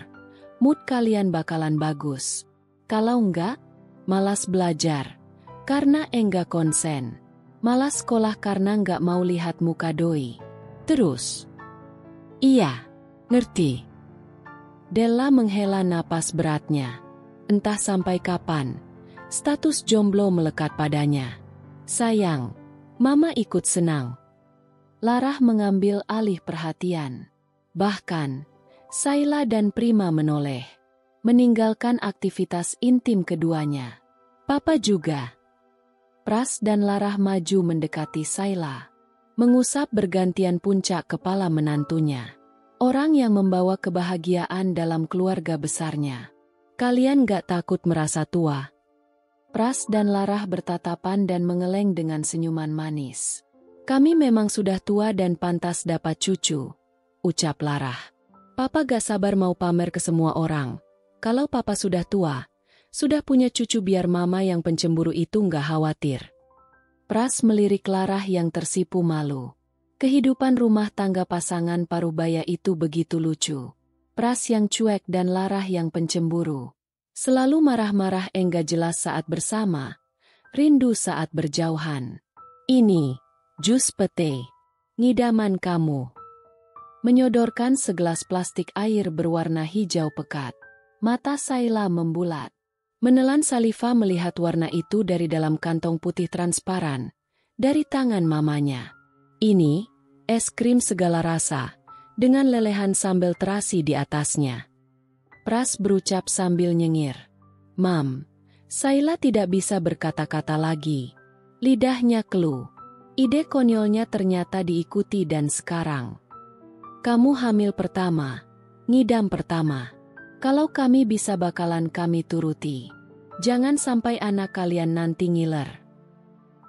mood kalian bakalan bagus. Kalau enggak, malas belajar, karena enggak konsen. Malas sekolah karena enggak mau lihat muka doi. Terus, iya, ngerti. Della menghela napas beratnya. Entah sampai kapan, status jomblo melekat padanya. Sayang, Mama ikut senang. Larah mengambil alih perhatian. Bahkan, Sayla dan Prima menoleh, meninggalkan aktivitas intim keduanya. Papa juga. Pras dan Larah maju mendekati Sayla, mengusap bergantian puncak kepala menantunya. Orang yang membawa kebahagiaan dalam keluarga besarnya. Kalian gak takut merasa tua? Pras dan Larah bertatapan dan mengeleng dengan senyuman manis. Kami memang sudah tua dan pantas dapat cucu, ucap Larah. Papa gak sabar mau pamer ke semua orang. Kalau Papa sudah tua, sudah punya cucu biar Mama yang pencemburu itu gak khawatir. Pras melirik Larah yang tersipu malu. Kehidupan rumah tangga pasangan Parubaya itu begitu lucu. Pras yang cuek dan Larah yang pencemburu. Selalu marah-marah enggak jelas saat bersama, rindu saat berjauhan. Ini, jus pete, ngidaman kamu. Menyodorkan segelas plastik air berwarna hijau pekat. Mata Sayla membulat. Menelan saliva melihat warna itu dari dalam kantong putih transparan, dari tangan mamanya. Ini, es krim segala rasa, dengan lelehan sambal terasi di atasnya. Pras berucap sambil nyengir. Mam, Sayla tidak bisa berkata-kata lagi. Lidahnya keluh. Ide konyolnya ternyata diikuti dan sekarang. Kamu hamil pertama, ngidam pertama. Kalau kami bisa bakalan kami turuti. Jangan sampai anak kalian nanti ngiler.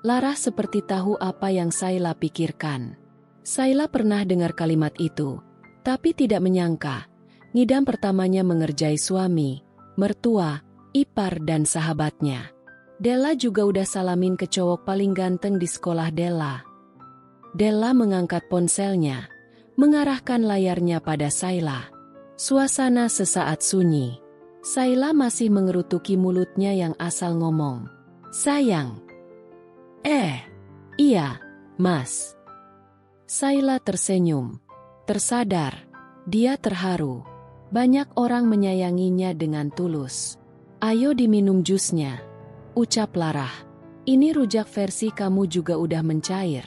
Larah seperti tahu apa yang Sayla pikirkan. Sayla pernah dengar kalimat itu, tapi tidak menyangka. Ngidam pertamanya mengerjai suami, mertua, ipar dan sahabatnya. Della juga udah salamin ke cowok paling ganteng di sekolah Della. Della mengangkat ponselnya, mengarahkan layarnya pada Sayla. Suasana sesaat sunyi. Sayla masih mengerutuki mulutnya yang asal ngomong. Sayang. Iya, Mas. Sayla tersenyum. Tersadar, dia terharu. Banyak orang menyayanginya dengan tulus. Ayo diminum jusnya, ucap Larah. Ini rujak versi kamu juga udah mencair.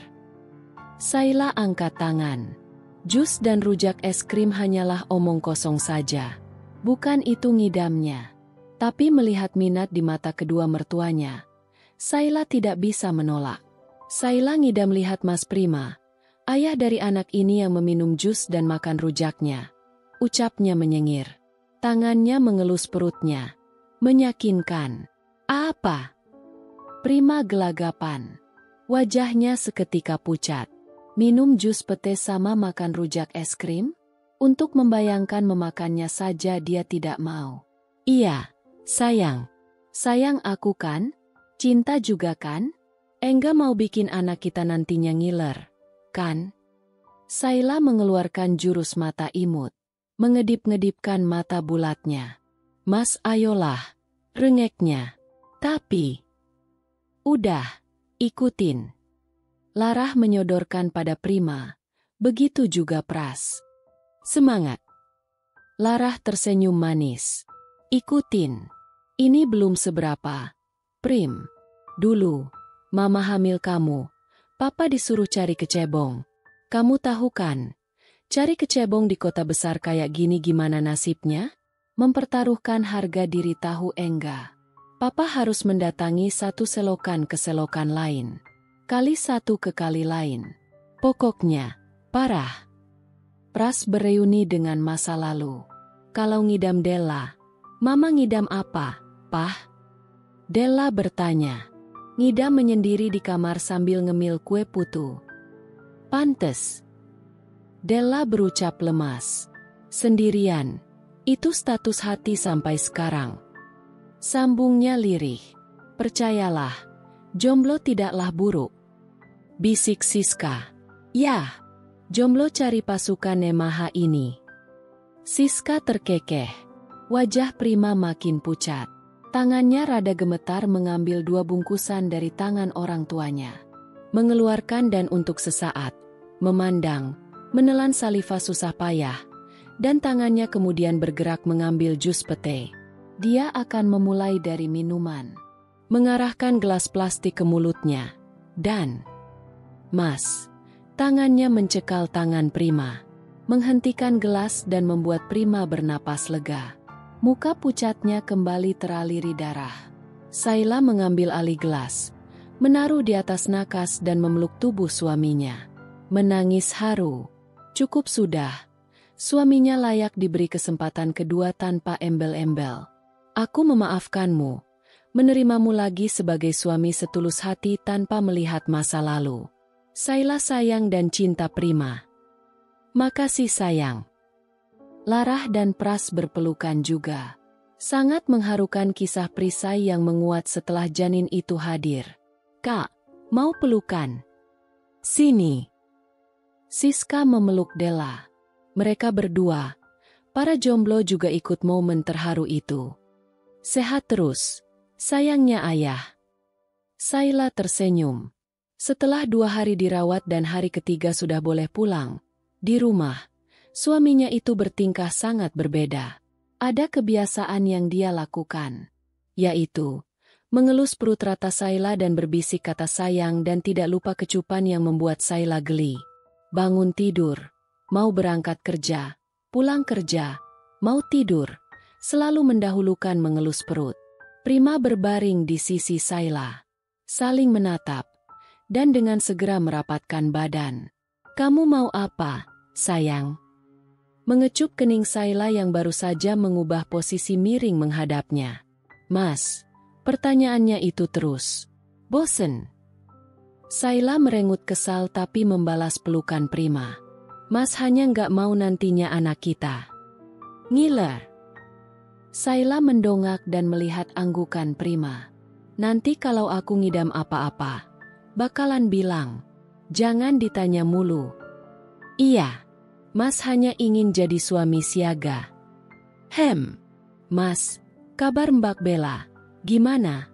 Sayla angkat tangan. Jus dan rujak es krim hanyalah omong kosong saja. Bukan itu ngidamnya. Tapi melihat minat di mata kedua mertuanya, Sayla tidak bisa menolak. Sayla ngidam lihat Mas Prima, ayah dari anak ini yang meminum jus dan makan rujaknya. Ucapnya menyengir. Tangannya mengelus perutnya. Meyakinkan. Apa? Prima gelagapan. Wajahnya seketika pucat. Minum jus pete sama makan rujak es krim? Untuk membayangkan memakannya saja dia tidak mau. Iya, sayang. Sayang aku kan? Cinta juga kan? Enggak mau bikin anak kita nantinya ngiler, kan? Sayla mengeluarkan jurus mata imut. Mengedip-ngedipkan mata bulatnya. Mas ayolah, rengeknya. Tapi, udah, ikutin. Larah menyodorkan pada Prima. Begitu juga Pras. Semangat. Larah tersenyum manis. Ikutin. Ini belum seberapa. Prim. Dulu, Mama hamil kamu. Papa disuruh cari kecebong. Kamu tahu kan, cari kecebong di kota besar kayak gini gimana nasibnya? Mempertaruhkan harga diri tahu enggak. Papa harus mendatangi satu selokan ke selokan lain. Kali satu ke kali lain. Pokoknya, parah. Pras bereuni dengan masa lalu. Kalau ngidam Della, Mama ngidam apa, Pah? Della bertanya. Ngidam menyendiri di kamar sambil ngemil kue putu. Pantes. Della berucap lemas. Sendirian. Itu status hati sampai sekarang. Sambungnya lirih. Percayalah, jomblo tidaklah buruk. Bisik Siska. Yah, jomblo cari pasukan Nemaha ini. Siska terkekeh. Wajah Prima makin pucat. Tangannya rada gemetar mengambil 2 bungkusan dari tangan orang tuanya. Mengeluarkan dan untuk sesaat, memandang, menelan saliva susah payah, dan tangannya kemudian bergerak mengambil jus pete. Dia akan memulai dari minuman. Mengarahkan gelas plastik ke mulutnya. Dan, Mas, tangannya mencekal tangan Prima. Menghentikan gelas dan membuat Prima bernapas lega. Muka pucatnya kembali teraliri darah. Saila mengambil alih gelas, menaruh di atas nakas dan memeluk tubuh suaminya. Menangis haru. Cukup sudah. Suaminya layak diberi kesempatan kedua tanpa embel-embel. Aku memaafkanmu. Menerimamu lagi sebagai suami setulus hati tanpa melihat masa lalu. Saila sayang dan cinta Prima. Makasih sayang. Larah dan Pras berpelukan juga. Sangat mengharukan kisah perisai yang menguat setelah janin itu hadir. Kak, mau pelukan? Sini. Siska memeluk Della. Mereka berdua, para jomblo juga ikut momen terharu itu. Sehat terus, sayangnya ayah. Saila tersenyum. Setelah 2 hari dirawat dan hari ketiga sudah boleh pulang, di rumah, suaminya itu bertingkah sangat berbeda. Ada kebiasaan yang dia lakukan, yaitu mengelus perut rata Saila dan berbisik kata sayang dan tidak lupa kecupan yang membuat Saila geli. Bangun tidur, mau berangkat kerja, pulang kerja, mau tidur, selalu mendahulukan mengelus perut. Prima berbaring di sisi Saila, saling menatap, dan dengan segera merapatkan badan. Kamu mau apa, sayang? Mengecup kening Saila yang baru saja mengubah posisi miring menghadapnya. Mas, pertanyaannya itu terus. Bosen? Saila merengut kesal tapi membalas pelukan Prima. Mas hanya nggak mau nantinya anak kita. Ngiler. Saila mendongak dan melihat anggukan Prima. Nanti kalau aku ngidam apa-apa, bakalan bilang, jangan ditanya mulu. Iya. Mas hanya ingin jadi suami siaga. Mas, kabar Mbak Bella, gimana?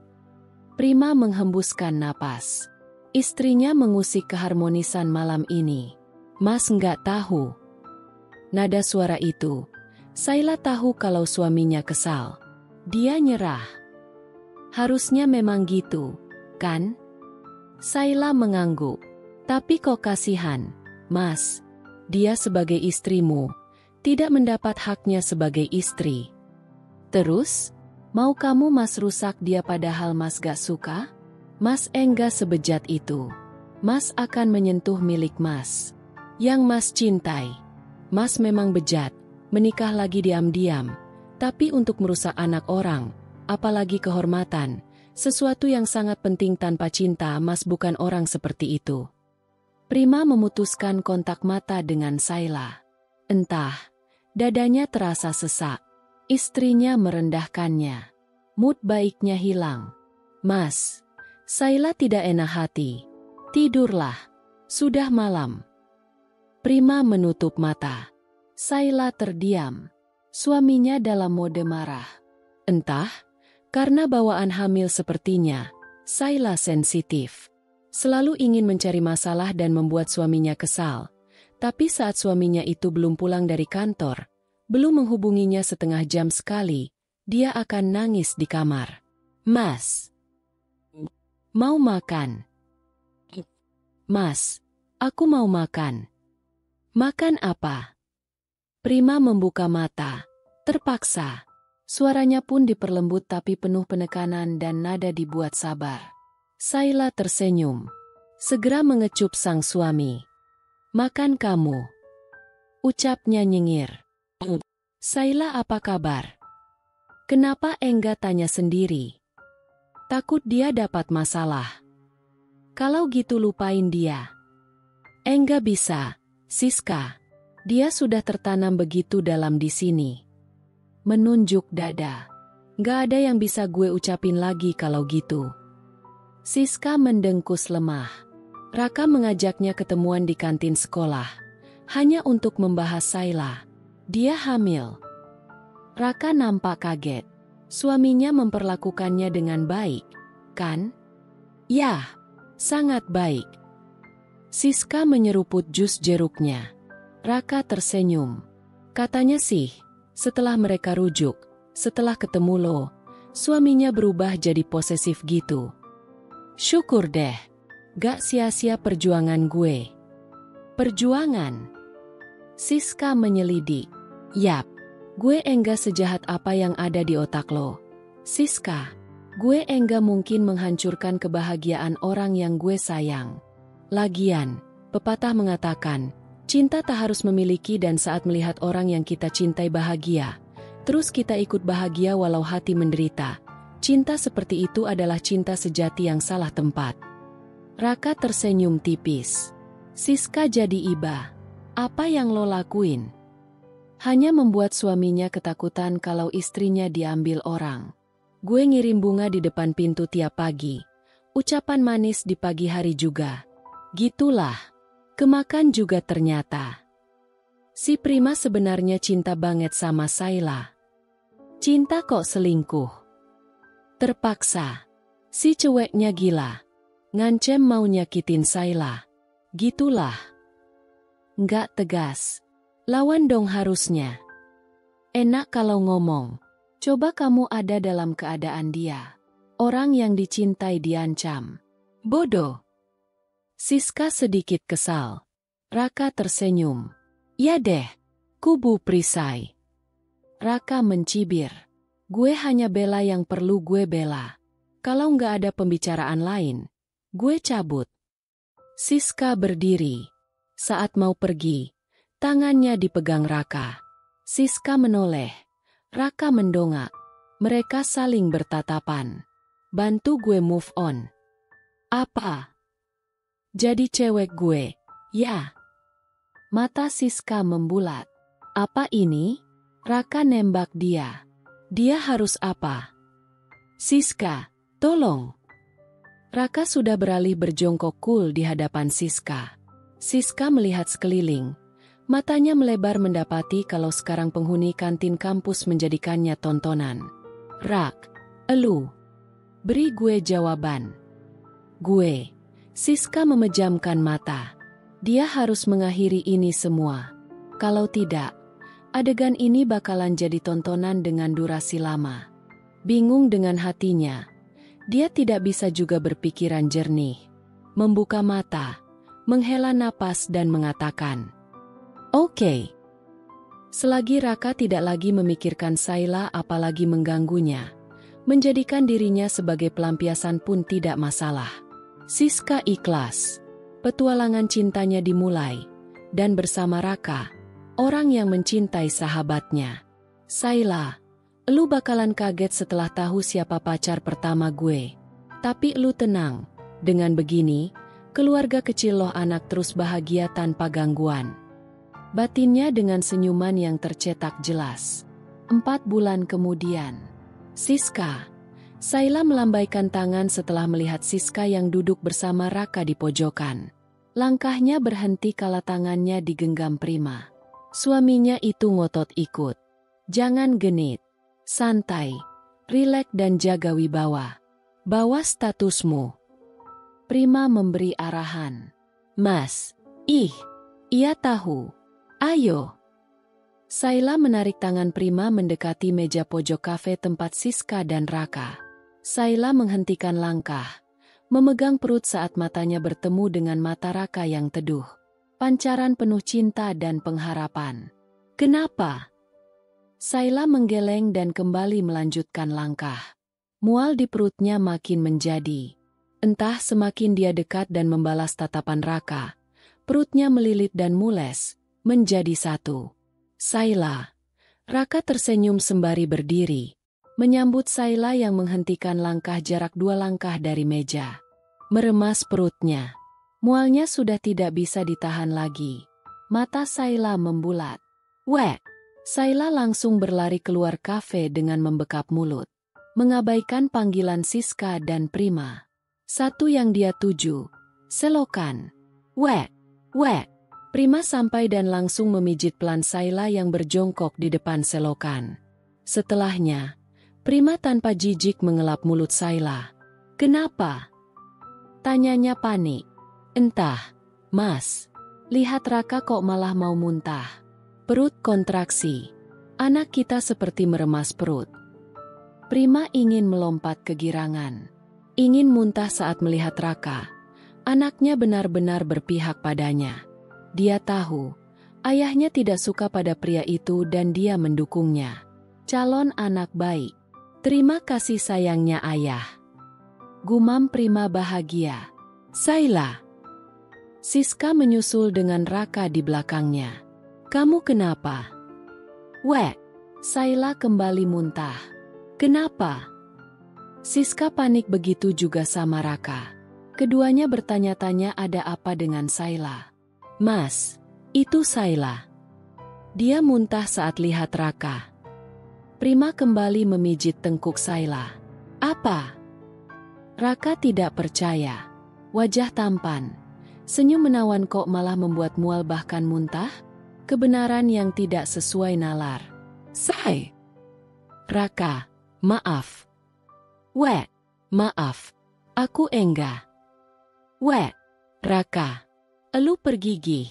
Prima menghembuskan napas. Istrinya mengusik keharmonisan malam ini. Mas nggak tahu. Nada suara itu, Saila tahu kalau suaminya kesal. Dia nyerah. Harusnya memang gitu, kan? Saila mengangguk. Tapi kok kasihan, Mas. Dia sebagai istrimu, tidak mendapat haknya sebagai istri. Terus, mau kamu Mas rusak dia padahal Mas gak suka? Mas enggak sebejat itu. Mas akan menyentuh milik Mas, yang Mas cintai. Mas memang bejat, menikah lagi diam-diam, tapi untuk merusak anak orang, apalagi kehormatan, sesuatu yang sangat penting tanpa cinta Mas bukan orang seperti itu. Prima memutuskan kontak mata dengan Saila. Entah, dadanya terasa sesak. Istrinya merendahkannya. Mood baiknya hilang. Mas, Saila tidak enak hati. Tidurlah. Sudah malam. Prima menutup mata. Saila terdiam. Suaminya dalam mode marah. Entah, karena bawaan hamil sepertinya, Saila sensitif. Selalu ingin mencari masalah dan membuat suaminya kesal. Tapi saat suaminya itu belum pulang dari kantor, belum menghubunginya setengah jam sekali, dia akan nangis di kamar. Mas, mau makan? Mas, aku mau makan. Makan apa? Prima membuka mata. Terpaksa. Suaranya pun diperlembut tapi penuh penekanan dan nada dibuat sabar. Saila tersenyum. Segera mengecup sang suami. Makan kamu. Ucapnya nyengir. Saila, apa kabar? Kenapa enggak tanya sendiri? Takut dia dapat masalah. Kalau gitu lupain dia. Enggak bisa, Siska. Dia sudah tertanam begitu dalam di sini. Menunjuk dada. Gak ada yang bisa gue ucapin lagi kalau gitu. Siska mendengkus lemah. Raka mengajaknya ketemuan di kantin sekolah. Hanya untuk membahas Saila. Dia hamil. Raka nampak kaget. Suaminya memperlakukannya dengan baik, kan? Ya, sangat baik. Siska menyeruput jus jeruknya. Raka tersenyum. Katanya sih, setelah mereka rujuk, setelah ketemu lo, suaminya berubah jadi posesif gitu. Syukur deh, gak sia-sia perjuangan gue. Perjuangan? Siska menyelidik. Yap, gue enggak sejahat apa yang ada di otak lo. Siska, gue enggak mungkin menghancurkan kebahagiaan orang yang gue sayang. Lagian, pepatah mengatakan, cinta tak harus memiliki, dan saat melihat orang yang kita cintai bahagia, terus kita ikut bahagia walau hati menderita. Cinta seperti itu adalah cinta sejati yang salah tempat. Raka tersenyum tipis. Siska jadi iba. Apa yang lo lakuin? Hanya membuat suaminya ketakutan kalau istrinya diambil orang. Gue ngirim bunga di depan pintu tiap pagi. Ucapan manis di pagi hari juga. Gitulah. Kemakan juga ternyata. Si Prima sebenarnya cinta banget sama Saila. Cinta kok selingkuh. Terpaksa. Si ceweknya gila. Ngancem mau nyakitin Saila. Gitulah. Nggak tegas. Lawan dong harusnya. Enak kalau ngomong. Coba kamu ada dalam keadaan dia. Orang yang dicintai diancam. Bodoh. Siska sedikit kesal. Raka tersenyum. Ya deh, kubu perisai. Raka mencibir. Gue hanya bela yang perlu gue bela. Kalau nggak ada pembicaraan lain, gue cabut. Siska berdiri. Saat mau pergi, tangannya dipegang Raka. Siska menoleh. Raka mendongak. Mereka saling bertatapan. Bantu gue move on. Apa? Jadi cewek gue, ya? Mata Siska membulat. Apa ini? Raka nembak dia. Dia harus apa? Siska, tolong. Raka sudah beralih berjongkok cool di hadapan Siska. Siska melihat sekeliling. Matanya melebar mendapati kalau sekarang penghuni kantin kampus menjadikannya tontonan. Rak, elu. Beri gue jawaban. Gue. Siska memejamkan mata. Dia harus mengakhiri ini semua. Kalau tidak, adegan ini bakalan jadi tontonan dengan durasi lama. Bingung dengan hatinya, dia tidak bisa juga berpikiran jernih. Membuka mata, menghela napas dan mengatakan, "Oke." Selagi Raka tidak lagi memikirkan Saila apalagi mengganggunya, menjadikan dirinya sebagai pelampiasan pun tidak masalah. Siska ikhlas. Petualangan cintanya dimulai, dan bersama Raka, orang yang mencintai sahabatnya. Saila, lu bakalan kaget setelah tahu siapa pacar pertama gue. Tapi lu tenang, dengan begini, keluarga kecil loh anak terus bahagia tanpa gangguan. Batinnya dengan senyuman yang tercetak jelas. 4 bulan kemudian, Siska. Saila melambaikan tangan setelah melihat Siska yang duduk bersama Raka di pojokan. Langkahnya berhenti kala tangannya digenggam Prima. Suaminya itu ngotot ikut. Jangan genit. Santai. Rileks dan jaga wibawa. Bawa statusmu. Prima memberi arahan. Mas, ia tahu. Ayo. Saila menarik tangan Prima mendekati meja pojok kafe tempat Siska dan Raka. Saila menghentikan langkah, memegang perut saat matanya bertemu dengan mata Raka yang teduh. Pancaran penuh cinta dan pengharapan. Kenapa? Saila menggeleng dan kembali melanjutkan langkah. Mual di perutnya makin menjadi. Entah semakin dia dekat dan membalas tatapan Raka, perutnya melilit dan mules, menjadi satu. Saila. Raka tersenyum sembari berdiri, menyambut Saila yang menghentikan langkah jarak 2 langkah dari meja. Meremas perutnya. Mualnya sudah tidak bisa ditahan lagi. Mata Saila membulat. Wek! Saila langsung berlari keluar kafe dengan membekap mulut, mengabaikan panggilan Siska dan Prima. Satu yang dia tuju, selokan. Wek! Wek! Prima sampai dan langsung memijit pelan Saila yang berjongkok di depan selokan. Setelahnya, Prima tanpa jijik mengelap mulut Saila. Kenapa? Tanyanya panik. Entah, Mas. Lihat Raka kok malah mau muntah. Perut kontraksi. Anak kita seperti meremas perut. Prima ingin melompat kegirangan. Ingin muntah saat melihat Raka. Anaknya benar-benar berpihak padanya. Dia tahu, ayahnya tidak suka pada pria itu dan dia mendukungnya. Calon anak baik. Terima kasih sayangnya ayah. Gumam Prima bahagia. Saila. Siska menyusul dengan Raka di belakangnya. Kamu kenapa? Wek. Saila kembali muntah. Kenapa? Siska panik begitu juga sama Raka. Keduanya bertanya-tanya ada apa dengan Saila. Mas, itu Saila. Dia muntah saat lihat Raka. Prima kembali memijit tengkuk Saila. Apa? Raka tidak percaya. Wajah tampan. Senyum menawan kok malah membuat mual bahkan muntah? Kebenaran yang tidak sesuai nalar. Raka, maaf. Wek, maaf. Aku enggak. Wek, Raka. Elu pergigih.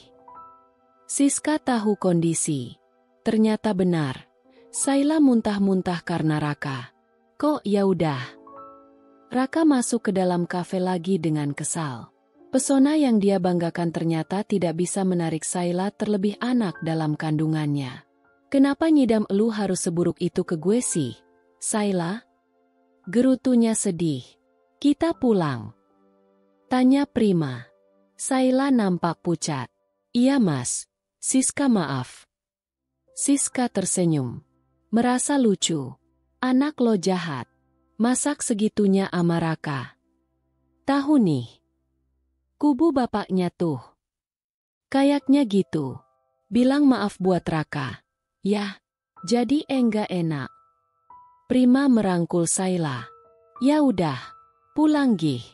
Siska tahu kondisi. Ternyata benar. Saila muntah-muntah karena Raka. Kok ya udah. Raka masuk ke dalam kafe lagi dengan kesal. Pesona yang dia banggakan ternyata tidak bisa menarik Saila terlebih anak dalam kandungannya. Kenapa nyidam elu harus seburuk itu ke gue sih, Saila? Gerutunya sedih. Kita pulang. Tanya Prima. Saila nampak pucat. Iya mas, Siska maaf. Siska tersenyum. Merasa lucu. Anak lo jahat. Masak segitunya ama Raka. Tahu nih. Kubu bapaknya tuh. Kayaknya gitu. Bilang maaf buat Raka. Ya, jadi enggak enak. Prima merangkul Saila. Ya udah, pulang gih.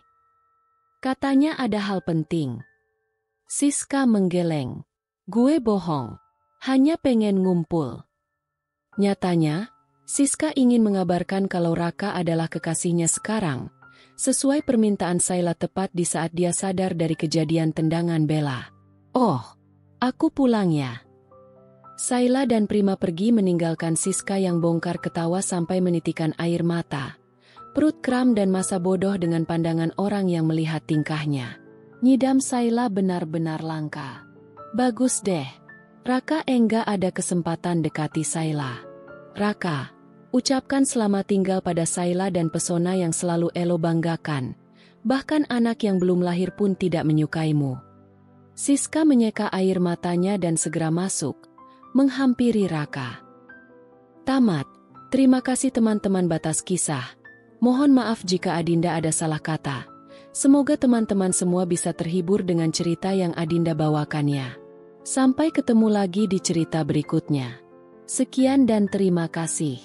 Katanya ada hal penting. Siska menggeleng. Gue bohong. Hanya pengen ngumpul. Nyatanya, Siska ingin mengabarkan kalau Raka adalah kekasihnya sekarang, sesuai permintaan Saila tepat di saat dia sadar dari kejadian tendangan Bella. Oh, aku pulang ya. Saila dan Prima pergi meninggalkan Siska yang bongkar ketawa sampai menitikan air mata. Perut kram dan masa bodoh dengan pandangan orang yang melihat tingkahnya. Nyidam Saila benar-benar langka. Bagus deh. Raka enggak ada kesempatan dekati Saila. Raka, ucapkan selamat tinggal pada Saila dan pesona yang selalu Elo banggakan. Bahkan anak yang belum lahir pun tidak menyukaimu. Siska menyeka air matanya dan segera masuk, menghampiri Raka. Tamat. Terima kasih teman-teman batas kisah. Mohon maaf jika Adinda ada salah kata. Semoga teman-teman semua bisa terhibur dengan cerita yang Adinda bawakannya. Sampai ketemu lagi di cerita berikutnya. Sekian dan terima kasih.